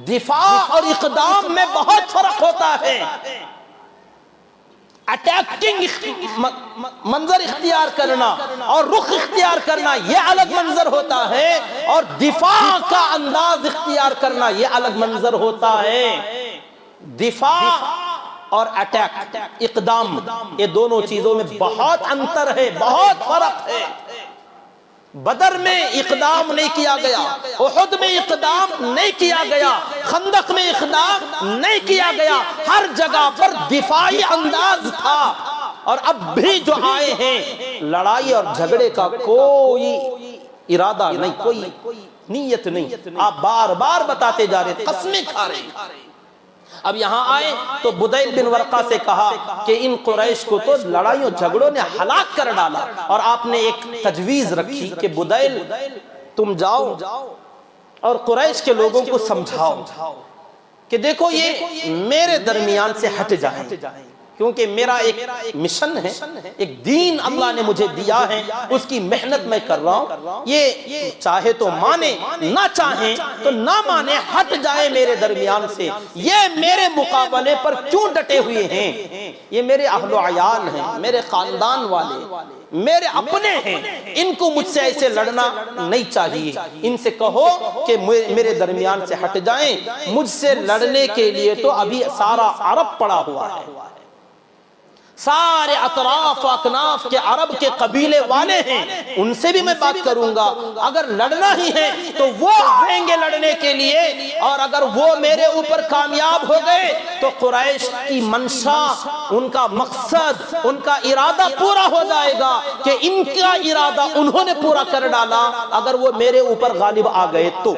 دفاع اور اقدام میں بہت فرق ہوتا ہے۔ اٹیکنگ منظر اختیار کرنا اور رخ اختیار کرنا یہ الگ منظر ہوتا ہے، اور دفاع کا انداز اختیار کرنا یہ الگ منظر ہوتا ہے۔ دفاع اور اٹیک، اقدام، یہ دونوں چیزوں میں بہت انتر ہے، بہت فرق ہے۔ بدر میں اقدام نہیں کیا گیا، احد میں اقدام نہیں کیا گیا، خندق میں اقدام نہیں کیا گیا، ہر جگہ پر دفاعی انداز تھا، اور اب بھی جو آئے ہیں لڑائی اور جھگڑے کا کوئی ارادہ نہیں، کوئی نیت نہیں، آپ بار بار بتاتے جا رہے، قسمیں کھا رہے ہیں۔ اب یہاں آئے تو بدیل بن ورقہ سے کہا کہ ان قریش کو تو لڑائیوں جھگڑوں نے ہلاک کر ڈالا، اور آپ نے ایک تجویز رکھی کہ بدیل تم جاؤ اور قریش کے لوگوں کو سمجھاؤ کہ دیکھو یہ میرے درمیان سے ہٹ جائیں، کیونکہ میرا ایک مشن ہے، ایک دین اللہ نے مجھے دیا ہے، اس کی محنت میں کر رہا ہوں، یہ چاہے تو مانے، نہ چاہیں تو نہ مانے، ہٹ جائے میرے درمیان سے، یہ میرے مقابلے پر کیوں ڈٹے ہوئے ہیں، یہ میرے اہل و عیال ہیں، میرے خاندان والے، میرے اپنے ہیں، ان کو مجھ سے ایسے لڑنا نہیں چاہیے، ان سے کہو کہ میرے درمیان سے ہٹ جائیں، مجھ سے لڑنے کے لیے تو ابھی سارا عرب پڑا ہوا ہے، سارے اطراف و اکناف کے عرب کے قبیلے والے ہیں، ان سے بھی میں بات کروں گا، اگر لڑنا ہی ہے تو وہ آئیں گے لڑنے کے لیے، اور اگر وہ میرے اوپر کامیاب ہو گئے تو قریش کی منشا، ان کا مقصد، ان کا ارادہ پورا ہو جائے گا کہ ان کا ارادہ انہوں نے پورا کر ڈالا، اگر وہ میرے اوپر غالب آ گئے تو،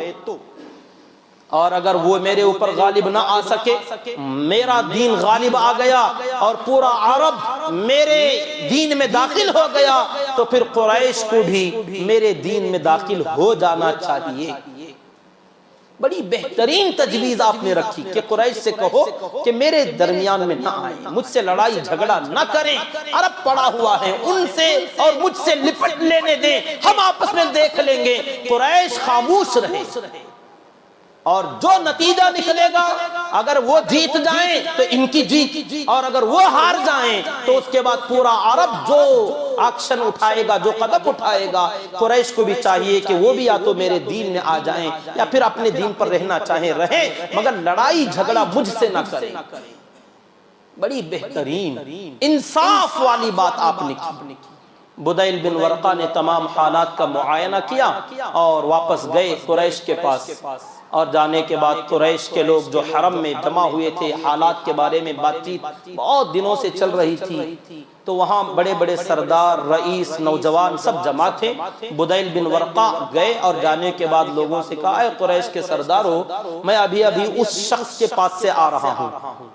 اور اگر وہ میرے اوپر غالب نہ آ سکے، میرا دین غالب آ گیا اور پورا عرب میرے دین میں داخل ہو گیا، تو پھر قریش کو بھی میرے دین میں داخل ہو جانا چاہیے۔ بڑی بہترین تجویز آپ نے رکھی کہ قریش سے کہو کہ میرے درمیان میں نہ آئیں، مجھ سے لڑائی جھگڑا نہ کریں، عرب پڑا ہوا ہے، ان سے اور مجھ سے لپٹ لینے دیں، ہم آپس میں دیکھ لیں گے۔ قریش خاموش رہے، اور جو نتیجہ نکلے گا، اگر وہ جیت جائیں تو ان کی جیت، اور اگر وہ ہار جائیں تو اس کے بعد پورا عرب جو ایکشن اٹھائے گا، جو قدم اٹھائے گا، قریش کو بھی چاہیے کہ وہ بھی یا تو میرے دین میں آ جائیں یا پھر اپنے دین پر رہنا چاہیں رہیں، مگر لڑائی جھگڑا مجھ سے نہ کریں۔ بڑی بہترین انصاف والی بات آپ نے کی۔ بدیل بن ورقہ نے تمام حالات کا معائنہ کیا اور واپس گئے قریش کے پاس، اور جانے کے بعد قریش کے لوگ جو حرم میں جمع ہوئے تھے، حالات کے بارے میں بات چیت بہت دنوں سے چل رہی تھی، تو وہاں بڑے بڑے سردار، رئیس، نوجوان سب جمع تھے۔ بدیل بن ورقہ گئے اور جانے کے بعد لوگوں سے کہا، اے قریش کے سردارو، میں ابھی اس شخص کے پاس سے آ رہا ہوں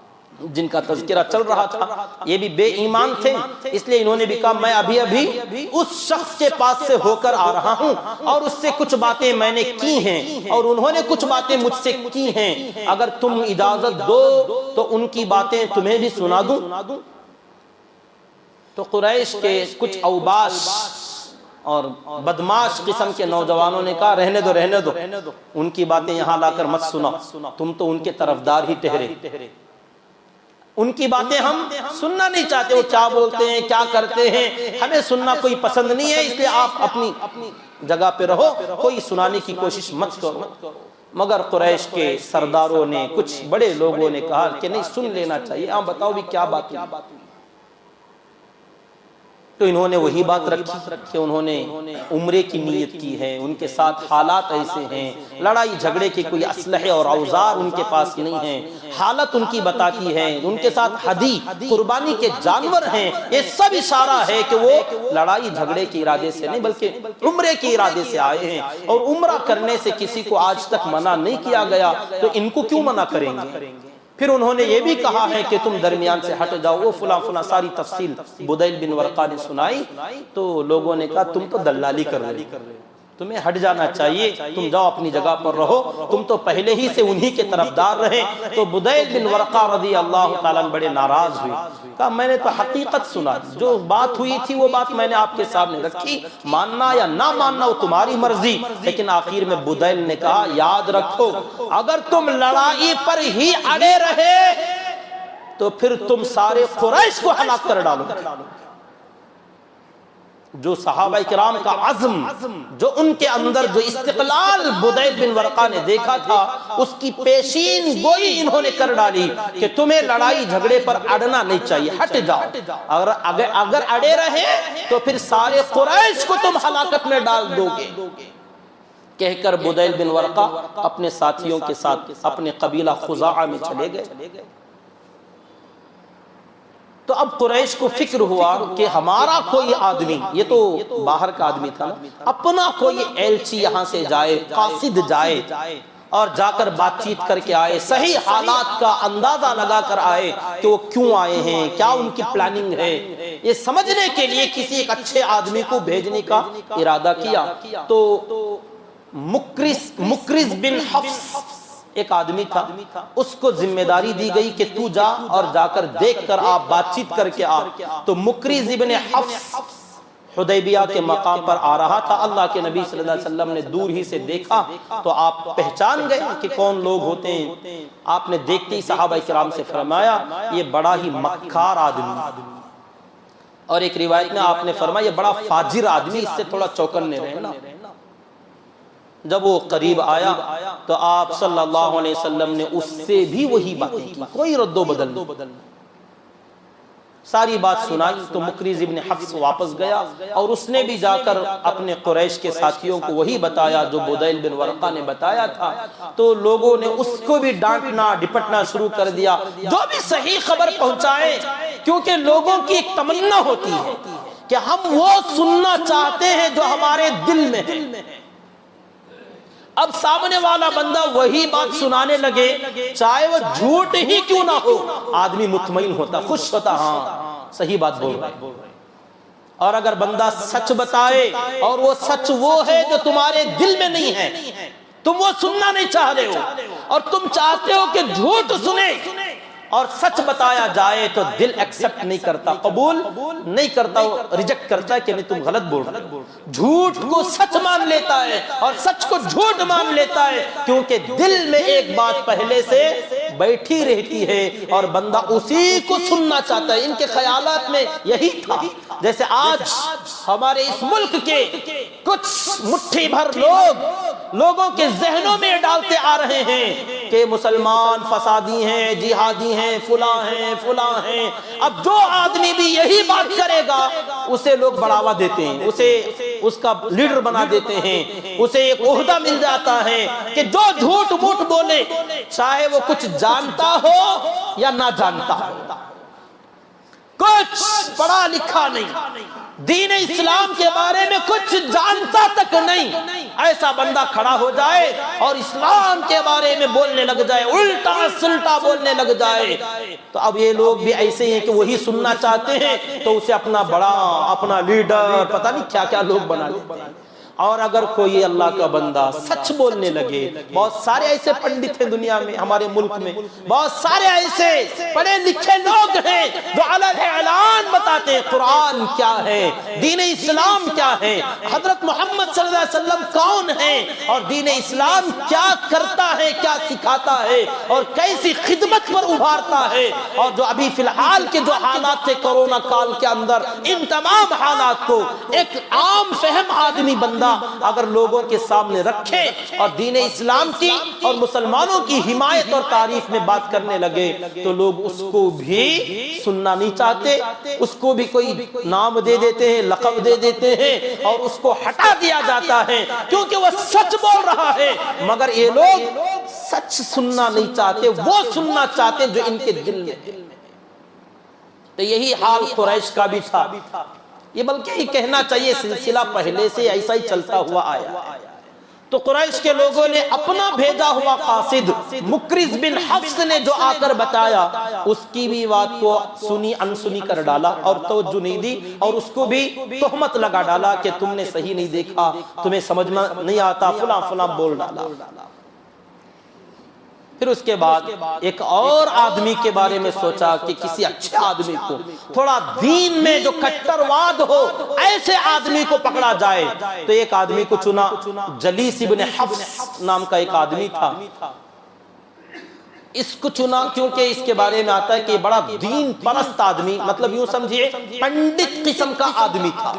جن کا تذکرہ چل رہا تھا، یہ بھی بے ایمان تھے، اس لیے انہوں نے بھی کہا میں ابھی اس شخص کے پاس سے ہو کر آ رہا ہوں، اور اس سے کچھ باتیں میں نے کی ہیں اور انہوں نے کچھ باتیں مجھ سے کی ہیں، اگر تم اجازت دو تو ان کی باتیں تمہیں بھی سنا دوں۔ تو قریش کے کچھ اوباش اور بدماش قسم کے نوجوانوں نے کہا رہنے دو، ان کی باتیں یہاں لا کر مت سنا، تم تو ان کے طرفدار ہی ٹھہرے، ان کی باتیں ہم سننا نہیں چاہتے، وہ کیا بولتے ہیں کیا کرتے ہیں ہمیں سننا کوئی پسند نہیں ہے، اس لیے آپ اپنی جگہ پہ رہو، کوئی سنانے کی کوشش مت کرو۔ مگر قریش کے سرداروں نے، کچھ بڑے لوگوں نے کہا کہ نہیں، سن لینا چاہیے، آپ بتاؤ بھی کیا بات ہوئی۔ تو انہوں نے وہی بات رکھی کہ انہوں نے عمرے کی نیت کی ہے، ان کے ساتھ حالات ایسے ہیں، لڑائی جھگڑے کے کوئی اسلحے اور اوزار ان کے پاس نہیں ہیں، حالت ان کی بتاتی ہے، ان کے ساتھ ہدی قربانی کے جانور ہیں، یہ سب اشارہ ہے کہ وہ لڑائی جھگڑے کے ارادے سے نہیں بلکہ عمرے کے ارادے سے آئے ہیں، اور عمرہ کرنے سے کسی کو آج تک منع نہیں کیا گیا، تو ان کو کیوں منع کریں گے؟ پھر انہوں نے یہ بھی کہا ہے کہ تم درمیان سے ہٹ جاؤ، وہ فلاں فلاں ساری تفصیل بدیل بن ورقہ نے سنائی، تو لوگوں نے کہا تم تو دلالی کر رہے ہو، تمہیں ہٹ جانا چاہیے، تم جاؤ اپنی جگہ پر رہو، تم تو پہلے ہی سے انہی کے طرفدار رہے۔ تو بدیل بن ورقہ رضی اللہ تعالیٰ بڑے ناراض ہوئے، کہا میں نے تو حقیقت سنا، جو بات ہوئی تھی وہ بات میں نے آپ کے سامنے رکھی، ماننا یا نہ ماننا وہ تمہاری مرضی۔ لیکن آخر میں بدیل نے کہا یاد رکھو، اگر تم لڑائی پر ہی اڑے رہے تو پھر تم سارے قریش کو ہلاک کر ڈالو۔ جو صحابہ کرام کا عزم، جو ان کے اندر جو استقلال بدیل بن ورقہ نے دیکھا تھا، اس کی پیشین گوئی انہوں نے کر ڈالی کہ تمہیں لڑائی جھگڑے پر اڑنا نہیں چاہیے، ہٹ جاؤ، اگر اڑے رہے تو پھر سارے قریش کو تم ہلاکت میں ڈال دو گے۔ کہہ کر بدیل بن ورقہ اپنے ساتھیوں کے ساتھ اپنے قبیلہ خزاعہ میں چلے گئے۔ تو اب قریش کو فکر ہوا کہ ہمارا کوئی آدمی، یہ تو باہر کا آدمی تھا نا، اپنا کوئی ایلچی یہاں سے جائے، قاصد جائے اور جا کر بات چیت کر کے آئے، صحیح حالات کا اندازہ لگا کر آئے کہ وہ کیوں آئے ہیں، کیا ان کی پلاننگ ہے، یہ سمجھنے کے لیے کسی ایک اچھے آدمی کو بھیجنے کا ارادہ کیا۔ تو مکرز بن حفص ایک آدمی تھا، اس کو ذمہ داری دی گئی کہ تو جا اور جا کر دیکھ کر آپ بات چیت کر کے آ۔ تو مکرز بن حفص حدیبیہ کے مقام پر آ رہا تھا، اللہ کے نبی صلی اللہ علیہ وسلم نے دور ہی سے دیکھا تو آپ پہچان گئے کہ کون لوگ ہوتے ہیں۔ آپ نے دیکھتے ہی صحابہ کرام سے فرمایا یہ بڑا ہی مکار آدمی، اور ایک روایت میں آپ نے فرمایا یہ بڑا فاجر آدمی، اس سے تھوڑا چوکنے رہنا۔ جب وہ قریب آیا تو آپ صلی اللہ علیہ وسلم نے اس سے بھی وہی باتیں کی، کوئی رد و بدل نہیں، ساری بات سنائی۔ تو مکرز ابن حفص واپس گیا اور اس نے بھی جا کر اپنے قریش کے ساتھیوں کو وہی بتایا جو بدیل بن ورقہ نے بتایا تھا۔ تو لوگوں نے اس کو بھی ڈانٹنا ڈپٹنا شروع کر دیا، جو بھی صحیح خبر پہنچائے، کیونکہ لوگوں کی ایک تمنا ہوتی ہے کہ ہم وہ سننا چاہتے ہیں جو ہمارے دل میں ہے۔ اب سامنے والا بندہ وہی بات سنانے لگے، چاہے وہ جھوٹ ہی کیوں نہ ہو، آدمی مطمئن ہوتا، خوش ہوتا، ہاں صحیح بات بول رہا ہے۔ اور اگر بندہ سچ بتائے اور وہ سچ وہ ہے جو تمہارے دل میں نہیں ہے، تم وہ سننا نہیں چاہ رہے ہو اور تم چاہتے ہو کہ جھوٹ سنے اور سچ بتایا جائے، تو دل ایکسپٹ نہیں کرتا، قبول نہیں کرتا، وہ ریجیکٹ کرتا ہے کہ نہیں تم غلط بول رہے ہو۔ جھوٹ کو سچ مان لیتا ہے اور سچ کو جھوٹ مان لیتا ہے، کیونکہ دل میں ایک بات پہلے سے بیٹھی رہتی ہے اور بندہ اسی کو سننا چاہتا ہے۔ ان کے خیالات میں یہی تھا۔ جیسے آج ہمارے اس ملک کے کچھ مٹھی بھر لوگوں کے ذہنوں میں ڈالتے آ رہے ہیں کہ مسلمان فسادی ہیں، جہادی ہیں، فلاں ہیں۔ اب جو آدمی بھی یہی بات کرے گا اسے لوگ بڑھاوا دیتے ہیں، اسے اس کا لیڈر بنا دیتے ہیں، اسے ایک عہدہ مل جاتا ہے کہ جو جھوٹ موٹ بولے، چاہے وہ کچھ جانتا ہو یا نہ جانتا ہو، کچھ پڑھا لکھا نہیں، دین اسلام کے بارے میں کچھ جانتا تک نہیں، ایسا بندہ کھڑا ہو جائے اور اسلام کے بارے میں بولنے لگ جائے، الٹا سلٹا بولنے لگ جائے، تو اب یہ لوگ بھی ایسے ہیں کہ وہی سننا چاہتے ہیں، تو اسے اپنا بڑا، اپنا لیڈر، پتہ نہیں کیا کیا لوگ بنا لیتے ہیں۔ اور اگر کوئی اللہ کا بندہ سچ بولنے لگے، بہت سارے ایسے پنڈت ہیں دنیا میں، ہمارے ملک میں بہت سارے ایسے پڑھے لکھے لوگ ہیں جو علیہ اعلان بتاتے ہیں قرآن کیا ہے، دین اسلام کیا ہے، حضرت محمد صلی اللہ علیہ وسلم کون ہے، اور دین اسلام کیا کرتا ہے، کیا سکھاتا ہے، اور کیسی خدمت پر ابھارتا ہے، اور جو ابھی فی الحال کے جو حالات تھے کرونا کال کے اندر، ان تمام حالات کو ایک عام فہم آدمی بندہ اگر لوگوں کے سامنے رکھے اور دین اسلام کی اور مسلمانوں کی حمایت اور تعریف میں بات کرنے لگے تو لوگ اس کو بھی سننا نہیں چاہتے، اس کو بھی کوئی نام دے دیتے ہیں، لقب دے دیتے ہیں، اور اس کو ہٹا دیا جاتا ہے کیونکہ وہ سچ بول رہا ہے، مگر یہ لوگ سچ سننا نہیں چاہتے، وہ سننا چاہتے جو ان کے دل میں۔ تو یہی حال قریش کا بھی تھا، یہ بلکہ یہ کہنا چاہیے سلسلہ پہلے سے ایسا ہی چلتا ہوا آیا۔ تو قریش کے لوگوں نے اپنا بھیجا ہوا قاصد مکرز بن حفص نے جو آ کر بتایا، اس کی بھی بات کو سنی انسنی کر ڈالا اور توجہ نہیں دی، اور اس کو بھی تہمت لگا ڈالا کہ تم نے صحیح نہیں دیکھا، تمہیں سمجھ میں نہیں آتا، فلاں فلاں بول ڈالا۔ پھر اس کے بعد ایک اور آدمی کے بارے میں سوچا کہ کسی اچھے آدمی کو، تھوڑا دین میں جو کٹرواد ہو، ایسے آدمی کو پکڑا جائے۔ تو ایک آدمی کو چنا، جلیس ابن حفص نام کا ایک آدمی تھا، اس کو چنا کیونکہ اس کے بارے میں آتا ہے کہ بڑا دین پرست آدمی، مطلب یوں سمجھئے پنڈت قسم کا آدمی تھا۔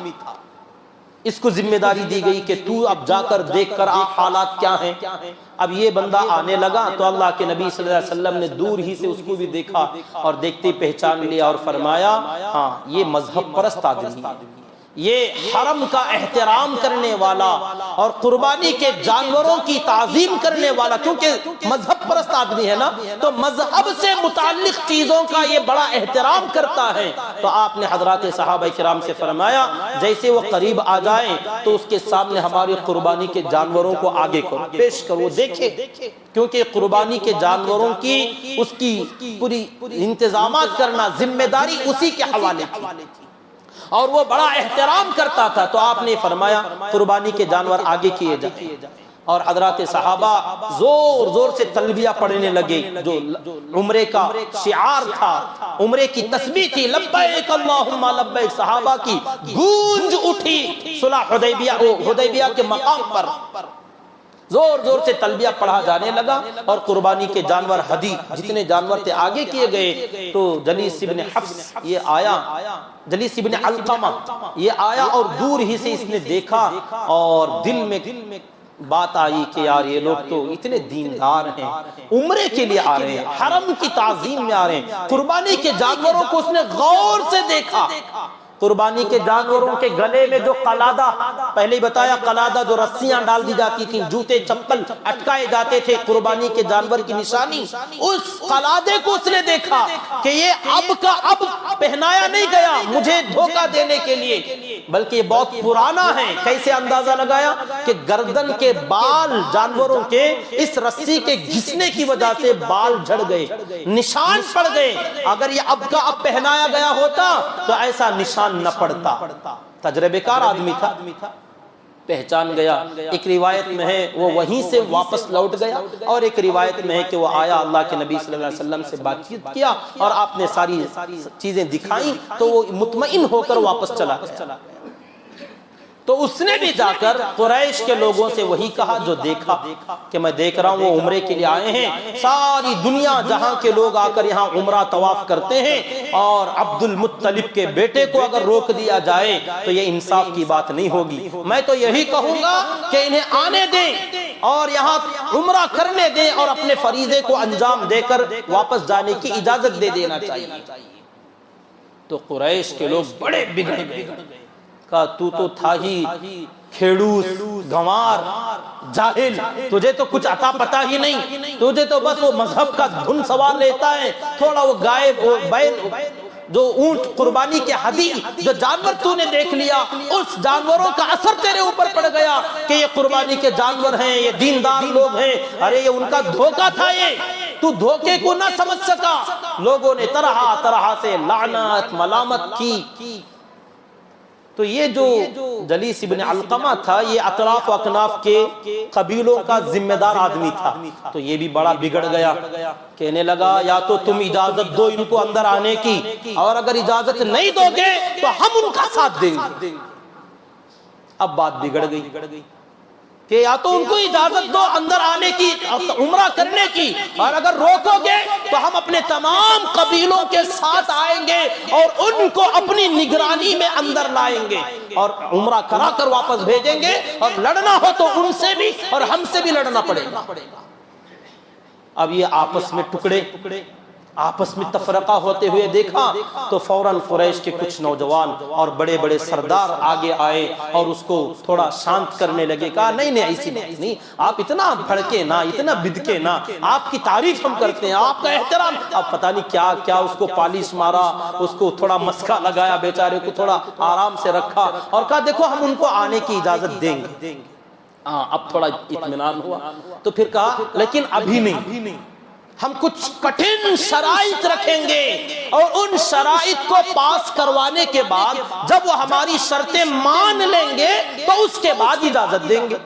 اس کو ذمہ داری دی گئی کہ تو اب جا کر دیکھ کر آ حالات کیا ہیں۔ اب یہ بندہ آنے لگا تو اللہ کے نبی صلی اللہ علیہ وسلم نے دور ہی سے اس کو بھی دیکھا اور دیکھتے پہچان لیا اور فرمایا ہاں یہ مذہب پرست آدمی ہے، یہ حرم کا احترام کرنے والا اور قربانی کے جانوروں کی تعظیم کرنے والا، کیونکہ مذہب پرست آدمی ہے نا، تو مذہب سے متعلق چیزوں کا یہ بڑا احترام کرتا ہے۔ تو آپ نے حضرات صحابہ کرام سے فرمایا جیسے وہ قریب آ جائیں تو اس کے سامنے ہماری قربانی کے جانوروں کو آگے کرو، پیش کرو، دیکھے، کیونکہ قربانی کے جانوروں کی اس کی پوری انتظامات کرنا ذمہ داری اسی کے حوالے تھی اور وہ بڑا احترام کرتا تھا۔ تو آپ نے فرمایا قربانی کے جانور آگے کیے جائیں، اور حضرات صحابہ زور زور سے تلبیہ پڑھنے لگے، جو عمرے کا شعار تھا، عمرے کی تسبیح تھی، لبیک اللہم لبیک، صحابہ کی گونج اٹھی صلح حدیبیہ کے مقام پر، زور زور سے تلبیہ پڑھا جانے لگا، اور قربانی کے جانور ہدی جتنے جانور تھے آگے کیے گئے۔ تو جلیس ابن حفص یہ آیا، جلیس ابن علقمہ یہ آیا، اور دور ہی سے اس نے دیکھا اور دل میں بات آئی کہ یار یہ لوگ تو اتنے دیندار ہیں، عمرے کے لیے آ رہے ہیں، حرم کی تعظیم میں آ رہے ہیں، قربانی کے جانوروں کو اس نے غور سے دیکھا۔ قربانی کے جانوروں کے گلے میں جو قلادہ، پہلے ہی بتایا قلادہ جو رسیاں ڈال دی جاتی تھیں، جوتے چپل اٹکائے جاتے تھے قربانی کے جانور کی نشانی، اس قلادے کو اس نے دیکھا کہ یہ اب کا اب پہنایا نہیں گیا مجھے دھوکہ دینے کے لیے، بلکہ یہ بہت پرانا ہے۔ کیسے اندازہ لگایا کہ گردن کے بال جانوروں کے اس رسی کے گھسنے کی وجہ سے بال جھڑ گئے، نشان پڑ گئے، اگر یہ اب کا اب پہنایا گیا ہوتا تو ایسا نشان نہ پڑتا۔ تجربے کار آدمی تھا، پہچان گیا۔ ایک روایت میں ہے وہ وہیں سے واپس لوٹ گیا، اور ایک روایت میں ہے کہ وہ آیا اللہ کے نبی صلی اللہ علیہ وسلم سے بات چیت کیا اور آپ نے ساری چیزیں دکھائیں تو وہ مطمئن ہو کر واپس چلا گیا۔ تو اس نے بھی جا کر قریش کے لوگوں سے وہی کہا جو دیکھا کہ میں دیکھ رہا ہوں وہ عمرے کے لیے آئے ہیں، ساری دنیا جہاں کے لوگ آ کر یہاں عمرہ طواف کرتے ہیں، اور عبد المطلب کے بیٹے کو اگر روک دیا جائے تو یہ انصاف کی بات نہیں ہوگی۔ میں تو یہی کہوں گا کہ انہیں آنے دیں اور یہاں عمرہ کرنے دیں اور اپنے فریضے کو انجام دے کر واپس جانے کی اجازت دے دینا چاہیے۔ تو قریش کے لوگ بڑے بگڑ گئے، کہا تو تھا ہی کھیڑوس، گنوار، جاہل، تجھے تو کچھ عطا پتا ہی نہیں، تجھے تو بس وہ مذہب کا دھن سوار لیتا ہے، تھوڑا وہ گائے بیل جو اونٹ قربانی کے ہدی جو جانور تو نے دیکھ لیا، اس جانوروں کا اثر تیرے اوپر پڑ گیا کہ یہ قربانی کے جانور ہیں، یہ دیندار لوگ ہیں، ارے یہ ان کا دھوکہ تھا، یہ تو دھوکے کو نہ سمجھ سکا۔ لوگوں نے طرح طرح سے لعنت ملامت کی، تو یہ جو جلیس ابن علقمہ تھا یہ اطراف و اکناف کے قبیلوں کا ذمہ دار آدمی تھا، تو یہ بھی بڑا بگڑ گیا، کہنے لگا یا تو تم اجازت دو ان کو اندر آنے کی، اور اگر اجازت نہیں دو گے تو ہم ان کا ساتھ دیں گے۔ اب بات بگڑ گئی کہ یا تو ان کو اجازت دو اندر آنے کی، عمرہ کرنے کی، اور اگر روکو گے تو ہم اپنے تمام قبیلوں کے ساتھ آئیں گے اور ان کو اپنی نگرانی میں اندر لائیں گے اور عمرہ کرا کر واپس بھیجیں گے، اور لڑنا ہو تو ان سے بھی اور ہم سے بھی لڑنا پڑے گا۔ اب یہ آپس میں ٹکڑے، آپس میں تفرقہ ہوتے ہوئے دیکھا تو فوراً قریش کے کچھ نوجوان اور بڑے بڑے سردار آگے آئے اور اس کو تھوڑا شانت کرنے لگے، کہا نہیں نہیں ایسی بات نہیں، آپ اتنا بھڑکے نہ، اتنا بدکے نہ، آپ کی تعریف ہم کرتے ہیں، آپ کا احترام۔ اب پتہ نہیں کیا کیا اس کو پالش مارا، اس کو تھوڑا مسکا لگایا، بیچارے کو تھوڑا آرام سے رکھا اور کہا دیکھو ہم ان کو آنے کی اجازت دیں گے۔ اب تھوڑا اطمینان ہوا، تو پھر کہا لیکن ابھی نہیں، ہم کچھ کٹھن شرائط رکھیں گے اور ان شرائط کو پاس کروانے کے بعد جب وہ ہماری شرطیں مان لیں گے تو اس کے بعد اجازت دیں گے۔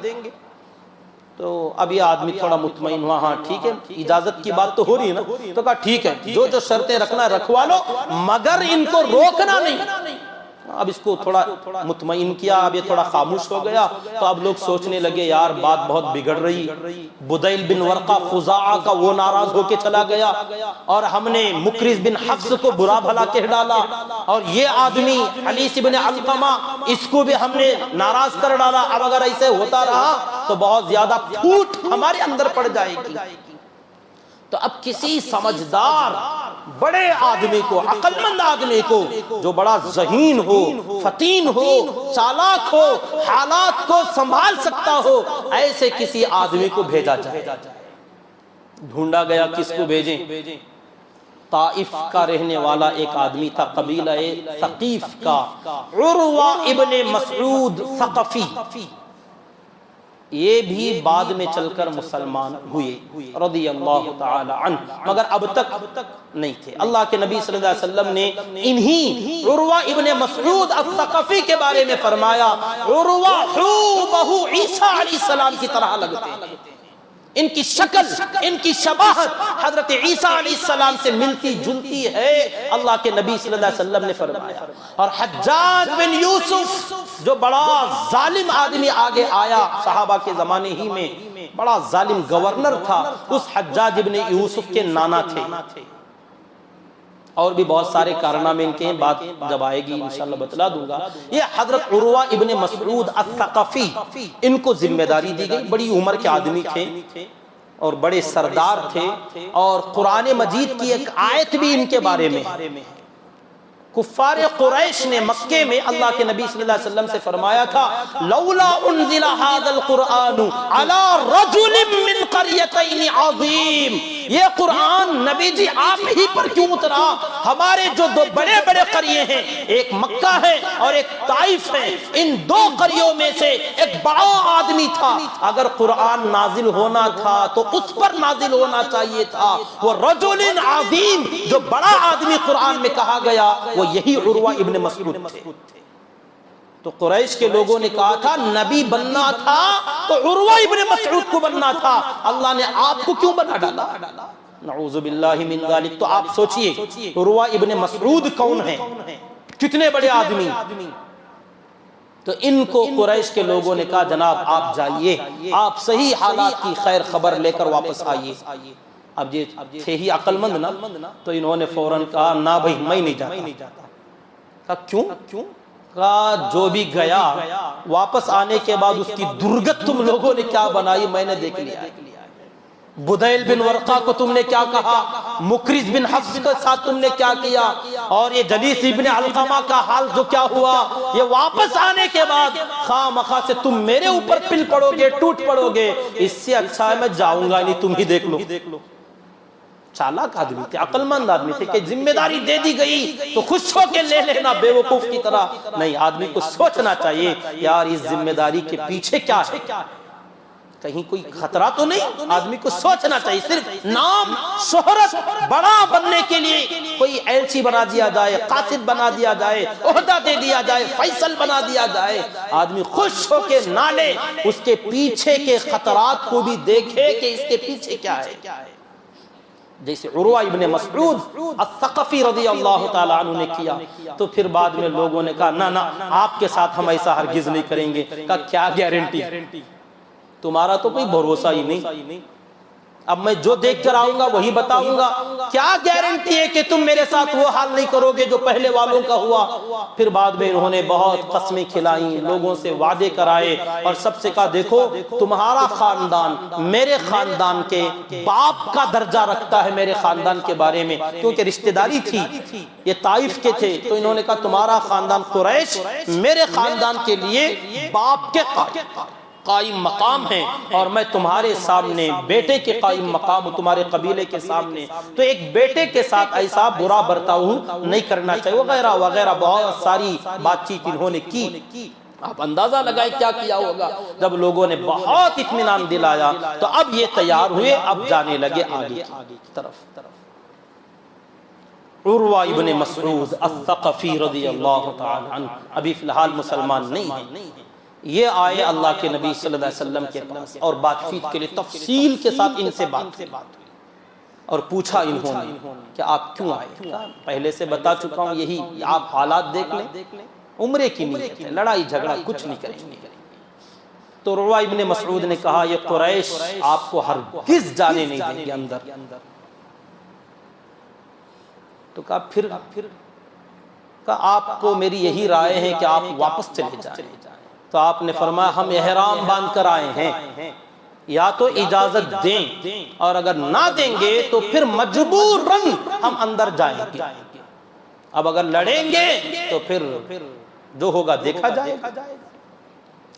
تو اب یہ آدمی تھوڑا مطمئن ہوا، ہاں ٹھیک ہے اجازت کی بات تو ہو رہی ہے نا، تو کہا ٹھیک ہے جو جو شرطیں رکھنا رکھوا لو مگر ان کو روکنا نہیں۔ اب اس کو تھوڑا مطمئن کیا، اب یہ تھوڑا خاموش ہو گیا، تو اب لوگ سوچنے لگے یار بات بہت بگڑ رہی۔ بدیل بن ورقہ خزاعہ کا وہ ناراض ہو کے چلا گیا، اور ہم نے مکرز بن حفص کو برا بھلا کہہ ڈالا، اور یہ آدمی حلیس بن علقمہ اس کو بھی ہم نے ناراض کر ڈالا۔ اب اگر ایسے ہوتا رہا تو بہت زیادہ پھوٹ ہمارے اندر پڑ جائے گی۔ تو اب کسی سمجھدار بڑے آدمی کو، عقل مند آدمی کو جو بڑا ذہین ہو، فطین ہو، چالاک ہو، حالات کو سنبھال سکتا ہو، ایسے کسی آدمی کو بھیجا جائے۔ ڈھونڈا گیا کس کو بھیجیں؟ طائف کا رہنے والا ایک آدمی تھا، قبیلہ ثقیف کا، عروہ ابن مسعود ثقفی۔ یہ بھی بعد میں چل کر مسلمان ہوئے رضی اللہ تعالی عنہ، مگر اب تک نہیں تھے۔ اللہ کے نبی صلی اللہ علیہ وسلم نے انہی عروہ ابن مسعود الثقفی کے بارے میں فرمایا عروہ حوبہ عیسیٰ علیہ السلام کی طرح لگتے ہیں، ان کی شکل، ان کی شباہت حضرت عیسیٰ علیہ السلام سے ملتی جلتی ہے، اللہ کے نبی صلی اللہ علیہ وسلم نے فرمایا۔ اور حجاج بن یوسف جو بڑا ظالم آدمی آگے آیا صحابہ کے زمانے ہی میں، بڑا ظالم گورنر تھا، اس حجاج بن یوسف کے نانا تھے، اور بھی بہت سارے کارنامے ان کے ہیں، بات جب آئے گی انشاءاللہ بتلا دوں گا۔ یہ حضرت عروہ ابن مسعود الثقفی، ان کو ذمہ داری دی گئی، بڑی عمر کے آدمی تھے اور بڑے سردار تھے، اور قرآن مجید کی ایک آیت بھی ان کے بارے میں ہے۔ کفار قریش نے مکے میں اللہ کے نبی صلی اللہ علیہ وسلم سے فرمایا تھا لولا انزل هذا القرآن على رجل من قريتين عظیم، یہ قرآن نبی جی آپ ہی پر کیوں اترا؟ ہمارے جو دو بڑے بڑے قریے ہیں، ایک مکہ ہے اور ایک طائف ہے، ان دو قریوں میں سے ایک بڑا آدمی تھا، اگر قرآن نازل ہونا تھا تو اس پر نازل ہونا چاہیے تھا، وہ رجل عظیم، جو بڑا آدمی قرآن میں کہا گیا وہ یہی عروہ ابن مسعود تھے۔ تو قریش کے لوگوں نے کہا تھا نبی بننا تھا تو عروہ ابن مسعود کو بننا تھا، اللہ نے آپ کو کیوں بنا ڈالا؟ نعوذ باللہ من ذالک۔ تو آپ سوچئے عروہ ابن مسعود کون ہیں، کتنے بڑے آدمی۔ تو ان کو قریش کے لوگوں نے کہا جناب آپ جائیے، آپ صحیح حالات کی خیر خبر لے کر واپس آئیے۔ اب یہ تھے ہی عقل مند نا، تو انہوں نے فوراً کہا نہ بھائی میں نہیں جاتا۔ کہا کیوں؟ کہا جو بھی گیا واپس آنے کے بعد اس کی درگت تم لوگوں نے کیا بنائی میں نے دیکھ لیا ہے۔ بدیل بن ورقہ کو تم نے کیا کہا، مکرز بن حفص کے ساتھ تم نے کیا کیا، اور یہ جلیس ابن علقمہ کا حال جو کیا ہوا، یہ واپس آنے کے بعد خواہ مخواہ سے تم میرے اوپر پل پڑو گے، ٹوٹ پڑو گے، اس سے اچھا ہے میں جاؤں گا نہیں، تم ہی دیکھ لو۔ چالاک آدمی تھے، عقل مند آدمی تھے کہ ذمہ داری دے دی گئی تو خوش ہو کے لے لینا بے وقوف کی طرح نہیں، آدمی کو سوچنا چاہیے یار اس ذمہ داری کے پیچھے کیا ہے۔ کہیں کوئی خطرہ تو نہیں؟ آدمی کو سوچنا چاہیے. صرف نام شہرت بڑا بننے کے لیے کوئی ایلچی بنا دیا جائے، قاصد بنا دیا جائے، عہدہ دے دیا جائے، فیصل بنا دیا جائے، آدمی خوش ہو کے نہ لے، اس کے پیچھے کے خطرات کو بھی دیکھے کہ اس کے پیچھے کیا ہے. جیسے عروہ ابن مسعود الثقفی رضی اللہ تعالیٰ عنہ نے کیا، تو پھر بعد میں لوگوں نے کہا نہ آپ کے ساتھ ہم ایسا ہرگز نہیں کریں گے. کہا کیا گارنٹی؟ تمہارا تو کوئی بھروسہ ہی نہیں. اب میں جو دیکھ کر آؤں گا وہی بتاؤں گا. کیا گارنٹی ہے کہ تم میرے ساتھ وہ حال نہیں کرو گے جو پہلے والوں کا ہوا؟ پھر بعد میں انہوں نے بہت قسمیں کھلائیں، لوگوں سے وعدے کرائے، اور سب سے کہا دیکھو تمہارا خاندان میرے خاندان کے باپ کا درجہ رکھتا ہے میرے خاندان کے بارے میں، کیونکہ رشتہ داری تھی، یہ طائف کے تھے. تو انہوں نے کہا تمہارا خاندان قریش میرے خاندان کے لیے باپ کے قائم مقام ہے، اور میں تمہارے سامنے بیٹے کے قائم مقام ہوں تمہارے قبیلے کے سامنے، تو ایک بیٹے کے ساتھ ایسا برا برتاؤ نہیں کرنا چاہیے، وغیرہ وغیرہ بہت ساری بات چیت انہوں نے کی. آپ اندازہ لگائیں کیا کیا ہوگا. جب لوگوں نے بہت اطمینان دلایا تو اب یہ تیار ہوئے، اب جانے لگے آگے کی طرف. عروہ ابن مسعود الثقفی رضی اللہ تعالی عنہ ابھی فی الحال مسلمان نہیں ہیں. یہ آئے اللہ کے نبی صلی اللہ علیہ وسلم کے پاس اور بات چیت کے لیے تفصیل کے ساتھ ان سے بات ہوئی، اور پوچھا انہوں نے کہ آپ کیوں آئے؟ پہلے سے بتا چکا ہوں، یہی آپ حالات دیکھ لیں، عمرے کی نیت ہے، لڑائی جھگڑا کچھ نہیں کریں گے. تو عروہ ابن مسعود نے کہا یہ قریش آپ کو ہرگز جانے نہیں دیں گے اندر. تو کہا پھر کہا آپ کو میری یہی رائے ہے کہ آپ واپس چلے جائیں. تو آپ نے فرمایا ہم احرام باندھ کر آئے ہیں، یا تو اجازت دیں، اور اگر نہ دیں گے تو پھر مجبوراً ہم اندر جائیں گے. اب اگر لڑیں گے تو پھر جو ہوگا دیکھا جائے گا.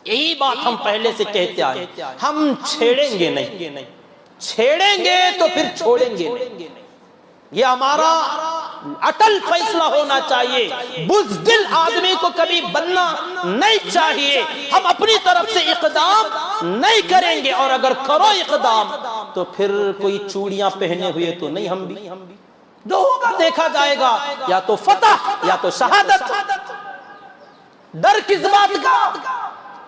یہی بات ہم پہلے سے کہتے آئے، ہم چھیڑیں گے نہیں، چھیڑیں گے تو پھر چھوڑیں گے نہیں. یہ ہمارا اٹل فیصلہ ہونا چاہیے. بزدل آدمی کو کبھی بننا نہیں چاہیے. ہم اپنی طرف سے اقدام نہیں کریں گے، اور اگر کرو اقدام تو پھر کوئی چوڑیاں پہنے ہوئے تو نہیں، ہم بھی جو ہوگا دیکھا جائے گا، یا تو فتح یا تو شہادت. ڈر کس بات کا؟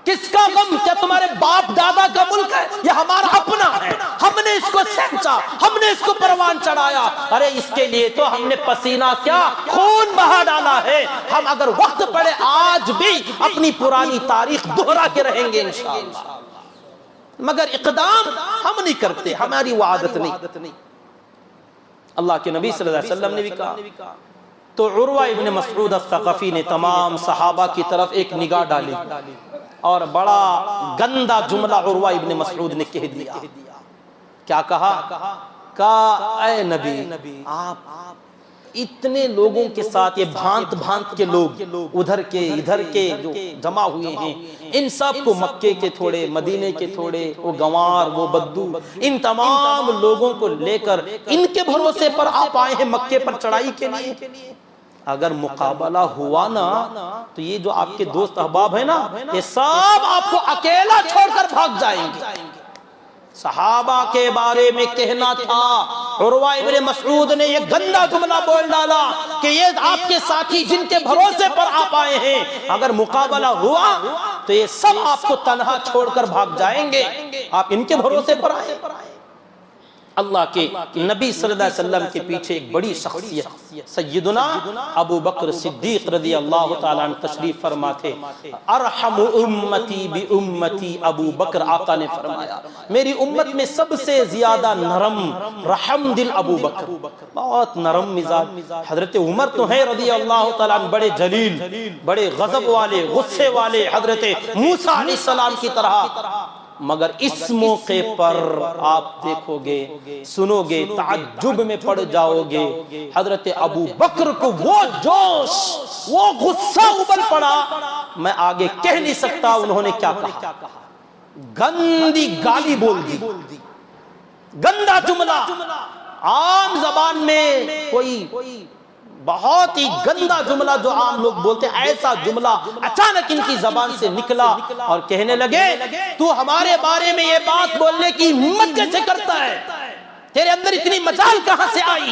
کس کا غم؟ کیا تمہارے باپ دادا کا ملک ہے؟ یہ ہمارا اپنا ہے، ہم نے اس کو سینچا، ہم نے اس کو پروان چڑھایا. ارے اس کے لیے تو ہم نے پسینہ کیا خون بہا ڈالا ہے. ہم اگر وقت پڑے آج بھی اپنی پرانی تاریخ دہرا کے رہیں گے انشاءاللہ، مگر اقدام ہم نہیں کرتے، ہماری وہ عادت نہیں. اللہ کے نبی صلی اللہ علیہ وسلم نے بھی کہا. تو عروہ ابن مسعود الثقفی نے تمام صحابہ کی طرف ایک نگاہ ڈالی، اور بڑا گندا جملہ عروہ ابن مسعود نے کہہ دیا. کیا کہا اے نبی، آپ اتنے لوگوں کے ساتھ، یہ بھانت بھانت کے لوگ ادھر کے ادھر کے جو جمع ہوئے ہیں، ان سب کو مکے کے تھوڑے، مدینے کے تھوڑے، وہ گنوار، وہ بدو، ان تمام لوگوں کو لے کر ان کے بھروسے پر آپ آئے ہیں مکے پر چڑھائی کے لیے. اگر مقابلہ ہوا نا تو یہ جو آپ کے دوست احباب ہیں نا، یہ سب آپ کو اکیلا چھوڑ کر بھاگ جائیں گے. صحابہ کے بارے میں کہنا تھا، عروہ ابن مسعود نے یہ گندا جملہ بول ڈالا کہ یہ آپ کے ساتھی جن کے بھروسے پر آپ آئے ہیں، اگر مقابلہ ہوا تو یہ سب آپ کو تنہا چھوڑ کر بھاگ جائیں گے، آپ ان کے بھروسے پر آئے. اللہ کے نبی صلی اللہ علیہ وسلم کے پیچھے ایک بڑی شخصیت سیدنا ابو بکر صدیق رضی اللہ تعالیٰ عنہ تشریف فرما تھے. ارحم امتی بی امتی ابو بکر، آقا نے فرمایا میری امت میں سب سے زیادہ نرم رحم دل ابو بکر، بہت نرم مزاج. حضرت عمر تو ہیں رضی اللہ تعالیٰ عنہ بڑے جلیل، بڑے غضب والے، غصے والے، حضرت موسیٰ علیہ السلام کی طرح، مگر اس موقع پر آپ دیکھو گے، سنو گے، تعجب میں پڑ جاؤ گے. حضرت ابو بکر کو وہ جوش، وہ غصہ ابل پڑا، میں آگے کہہ نہیں سکتا انہوں نے کیا کہا. گندی گالی بول دی، گندا جملہ. عام زبان میں کوئی بہت ہی گندا جملہ جو عام لوگ بولتے ہیں، ایسا جملہ اچانک ان کی زبان سے نکلا اور کہنے لگے تو ہمارے بارے میں یہ بات بولنے کی ہمت کیسے کرتا ہے، تیرے اندر اتنی مجال کہاں سے آئی؟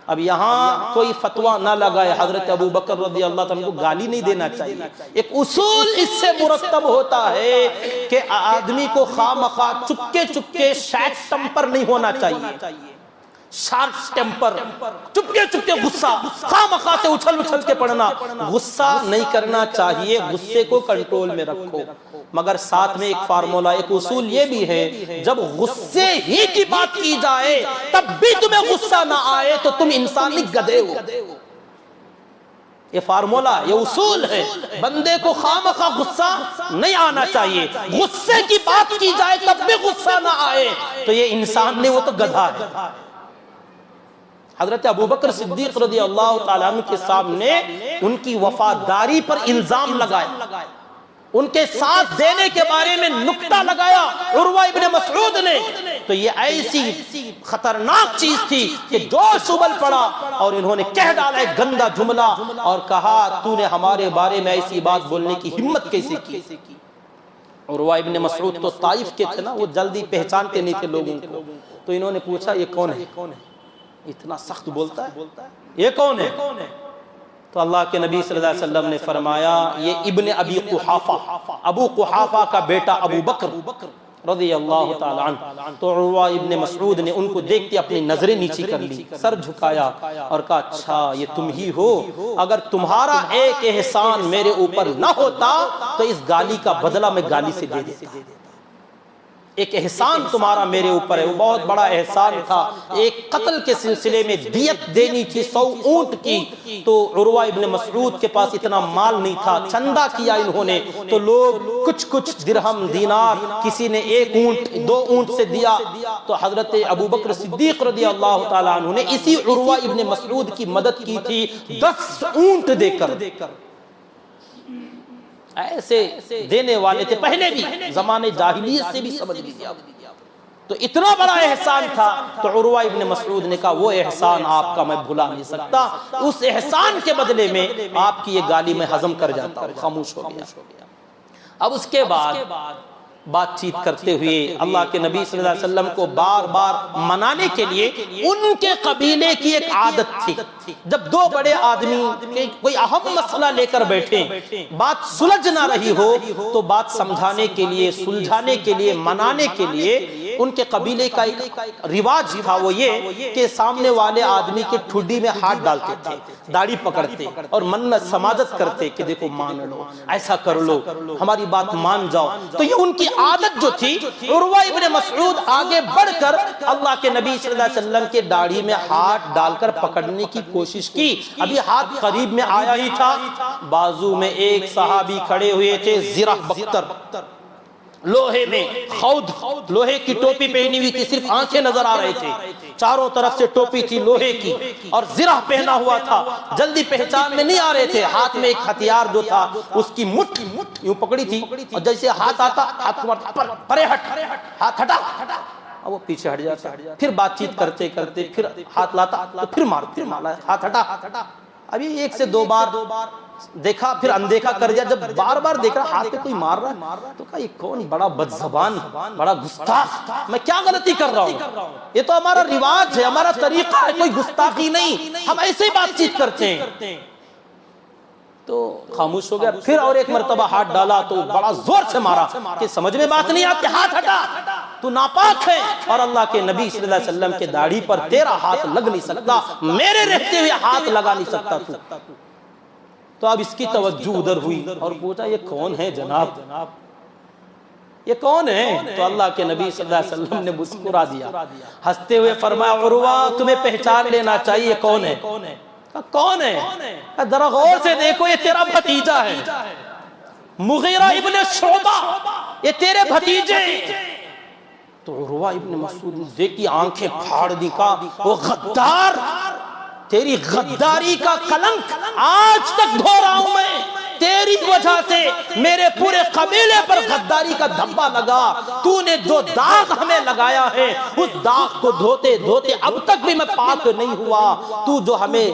اب یہاں کوئی فتویٰ نہ لگائے، حضرت ابو بکر رضی اللہ تعالیٰ کو گالی نہیں دینا چاہیے۔ ایک اصول اس سے مرتب ہوتا ہے کہ آدمی کو خواہ چپکے چپکے شارٹ ٹیمپر نہیں ہونا چاہیے، شارٹ ٹیمپر، چپکے چپکے غصہ، خواہ سے اچھل کے پڑھنا، غصہ نہیں کرنا چاہیے، غصے کو کنٹرول میں رکھو۔ مگر ساتھ میں ایک فارمولا، ایک اصول یہ بھی ہے، جب غصے ہی کی بات کی جائے تب بھی تمہیں غصہ نہ آئے تو تم انسانی گدھے ہو۔ یہ فارمولا، یہ اصول ہے، بندے کو خواہ غصہ نہیں آنا چاہیے، غصے کی بات کی جائے تب بھی غصہ نہ آئے تو یہ انسان نہیں، وہ تو گدھا ہے۔ حضرت ابو بکر صدیق رضی اللہ تعالیٰ عنہ کے سامنے ان کی وفاداری پر الزام لگایا، ان کے ساتھ دینے کے بارے میں نکتہ لگایا عروہ ابن مسعود نے، تو یہ ایسی خطرناک چیز تھی کہ جوش ابل پڑا اور انہوں نے کہہ ڈالا ایک گندا جملہ اور کہا تو نے ہمارے بارے میں ایسی بات بولنے کی ہمت کیسے کی؟ عروہ ابن مسعود تو طائف کے تھے نا، وہ جلدی پہچانتے نہیں تھے لوگوں کو، تو انہوں نے پوچھا یہ کون ہے، اتنا سخت بولتا ہے، یہ کون ہے؟ تو اللہ کے نبی صلی اللہ علیہ وسلم نے فرمایا یہ ابن ابی قحافہ، ابو قحافہ کا بیٹا ابو بکر رضی اللہ تعالیٰ عنہ۔ تو عروہ ابن مسعود نے ان کو دیکھتے اپنی نظریں نیچی کر لی، سر جھکایا اور کہا اچھا یہ تم ہی ہو، اگر تمہارا ایک احسان میرے اوپر نہ ہوتا تو اس گالی کا بدلہ میں گالی سے دے دیتا۔ ایک احسان تمہارا میرے اوپر ہے، وہ بہت بڑا احسان تھا، ایک قتل کے سلسلے میں دیت دینی تھی 100 اونٹ کی، تو عروہ ابن مسعود کے پاس اتنا مال نہیں تھا، چندہ کیا انہوں نے، تو لوگ کچھ درہم دینار، کسی نے 1 اونٹ 2 اونٹ سے دیا، تو حضرت ابو بکر صدیق رضی اللہ تعالیٰ عنہ نے اسی عروہ ابن مسعود کی مدد کی تھی 10 اونٹ دے کر۔ ایسے دینے والے تھے پہلے بھی، زمانے جاہلیت سے بھی سمجھ لیا، تو اتنا بڑا احسان تھا۔ تو عروہ ابن مسعود نے کہا وہ احسان آپ کا میں بھلا نہیں سکتا، اس احسان کے بدلے میں آپ کی یہ گالی میں ہضم کر جاتا ہوں۔ خاموش ہو گیا۔ اب اس کے بعد بات چیت کرتے ہوئے اللہ کے نبی صلی اللہ علیہ وسلم کو بار بار منانے کے لیے، ان کے قبیلے کی ایک عادت تھی، جب 2 بڑے آدمی کوئی اہم مسئلہ لے کر بیٹھے، بات سلجھ نہ رہی ہو تو بات سمجھانے کے لیے، سلجھانے کے لیے، منانے کے لیے ان کے قبیلے کا ایک رواج تھا، وہ یہ کہ سامنے والے آدمی کے ٹھڈی میں ہاتھ ڈالتے تھے، داڑھی پکڑتے اور منت سماجت کرتے کہ دیکھو مان لو، ایسا کر لو، ہماری بات مان جاؤ۔ تو یہ ان کی عادت جو تھی، عروہ ابن مسعود آگے بڑھ کر اللہ کے نبی صلی اللہ علیہ وسلم کے داڑھی میں ہاتھ ڈال کر پکڑنے کی کوشش کی۔ ابھی ہاتھ قریب میں آیا ہی تھا، بازو میں ایک صحابی کھڑے ہوئے تھے، زرہ بختر، لوہے میں خود لوہے کی ٹوپی پہنی ہوئی تھی، صرف آنکھیں نظر آ رہے تھے، چاروں طرف سے ٹوپی تھی لوہے کی اور زرہ پہنا ہوا تھا، جلدی پہچان میں نہیں آ رہے تھے۔ ہاتھ میں ایک ہتھیار جو تھا اس کی مٹھ یوں پکڑی تھی، اور جیسے ہاتھ آتا ہاتھ پرے ہٹ، ہاتھ ہٹا، وہ پیچھے ہٹ جاتا، پھر بات چیت کرتے کرتے پھر ہاتھ لاتا تو پھر مارتے، ہاتھ ہٹا۔ ابھی 1 سے 2 بار دیکھا، پھر اندیکھا کر دیا، جب بار بار دیکھا ہاتھ پہ کوئی مار رہا ہے تو کہا یہ کون بڑا بدزبان، بڑا گستاخ، میں کیا غلطی کر رہا ہوں؟ یہ تو ہمارا رواج ہے، ہمارا طریقہ ہے، کوئی گستاخی نہیں، ہم ایسے ہی بات چیت کرتے ہیں۔ تو خاموش ہو گیا، پھر اور ایک مرتبہ ہاتھ ڈالا تو بڑا زور سے مارا کہ سمجھ میں بات نہیں آتی، ہاتھ ہٹا، تو ناپاک ہے، اور اللہ کے نبی صلی اللہ علیہ وسلم کے داڑھی پر تیرا ہاتھ لگ نہیں سکتا، میرے رہتے ہوئے ہاتھ لگا نہیں سکتا تو۔ تو اب اس کی توجہ ادھر ہوئی اور پوچھا یہ کون ہے جناب، یہ کون ہے؟ تو اللہ کے نبی صلی اللہ علیہ وسلم نے مسکرا دیا، ہنستے ہوئے فرمایا عروہ تمہیں پہچان لینا چاہیے، کون ہے؟ کون ہے؟ ذرا غور سے دیکھو، یہ تیرا بھتیجا ہے، مغیرہ ابن شعبہ، یہ تیرے بھتیجے۔ تو عروہ ابن مسعود نے دیکھی، آنکھیں پھاڑ دی، کہا وہ غدار، تیری غداری کا کلنک آج تک دھو رہا ہوں میں، تیری وجہ سے میرے پورے قبیلے پر غداری کا دھبا لگا، تو نے جو داغ ہمیں لگایا ہے اس داغ کو دھوتے دھوتے اب تک بھی میں پاک نہیں ہوا، تو جو ہمیں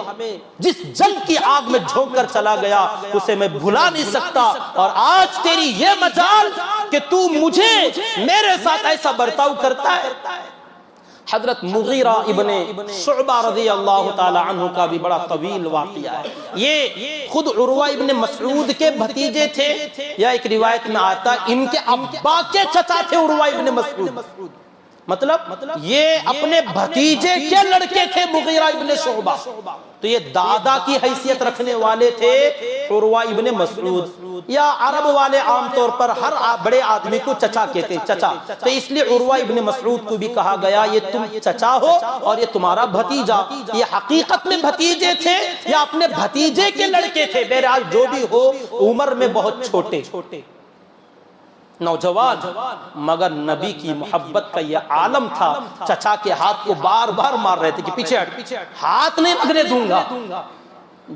جس جنگ کی آگ میں جھونک کر چلا گیا اسے میں بھلا نہیں سکتا، اور آج تیری یہ مجال کہ تو مجھے میرے ساتھ ایسا برتاؤ کرتا ہے۔ حضرت مغیرہ ابن شعبہ رضی اللہ تعالی عنہ کا بھی بڑا طویل واقعہ ہے۔ یہ خود عروہ ابن مسعود کے بھتیجے تھے، یا ایک روایت میں آتا ان کے ابا کے چچا تھے عروہ ابن مسعود، مطلب یہ اپنے بھتیجے کے لڑکے تھے مغیرہ ابن شعبہ، تو یہ دادا کی حیثیت رکھنے والے تھے عروہ ابن مسعود، یا عرب والے عام طور پر ہر بڑے آدمی کو چچا کہتے ہیں، چچا، تو اس لیے عروہ ابن مسعود کو بھی کہا گیا یہ تم چچا ہو اور یہ تمہارا بھتیجا۔ یہ حقیقت میں بھتیجے تھے یا اپنے بھتیجے کے لڑکے تھے، بہرحال جو بھی ہو عمر میں بہت چھوٹے نوجوان، مگر نبی کی محبت کا یہ عالم تھا، چچا کے ہاتھ کو بار بار مار رہے تھے کہ پیچھے ہٹ، ہاتھ نہیں لگنے دوں گا۔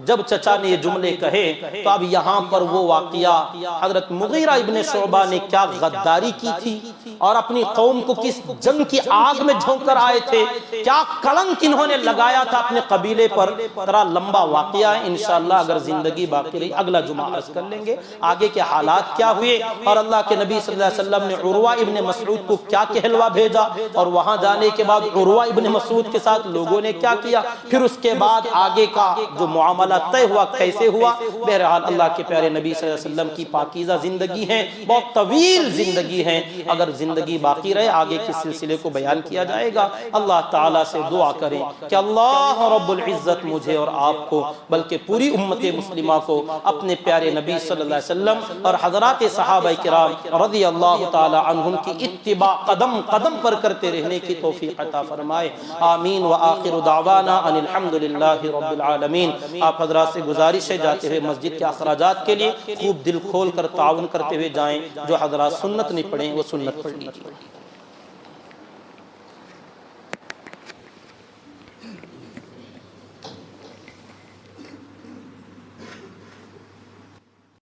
جب چچا نے یہ جملے کہے تو اب یہاں پر وہ واقعہ حضرت مغیرہ ابن شعبہ نے کیا غداری کی تھی اور اپنی قوم کو کس جنگ کی آگ میں جھونک کر آئے تھے، کیا کلنک انہوں نے لگایا تھا اپنے قبیلے پر، ذرا لمبا واقعہ ہے، انشاءاللہ اگر زندگی باقی رہی اگلا جمعہ عرض کر لیں گے آگے کے حالات کیا ہوئے، اور اللہ کے نبی صلی اللہ علیہ وسلم نے عروہ ابن مسعود کو کیا کہلوا بھیجا، اور وہاں جانے کے بعد عروہ ابن مسعود کے ساتھ لوگوں نے کیا کیا، پھر اس کے بعد آگے کا جو معاملہ طے ہوا کیسے ہوا۔ بہرحال اللہ کے پیارے نبی صلی اللہ علیہ وسلم کی پاکیزہ زندگی ہے، بہت طویل زندگی ہے، اگر زندگی باقی رہے آگے کے سلسلے کو بیان کیا جائے گا۔ اللہ تعالیٰ سے دعا کریں کہ اللہ رب العزت مجھے اور آپ کو بلکہ پوری امت مسلمہ کو اپنے پیارے نبی صلی اللہ علیہ وسلم اور حضرات صحابہ کرام رضی اللہ تعالی عنہم کی اتباع قدم قدم پر کرتے رہنے کی توفیق عطا فرمائے، آمین۔ وآخر دعوانا ان الحمدللہ رب العالمین۔ آپ حضرات سے گزارش ہے جاتے ہوئے مسجد کے اخراجات کے لیے خوب دل کھول کر تعاون کرتے ہوئے جائیں، جو حضرات سنت نہیں پڑھیں وہ سنت پڑھ لیجیے۔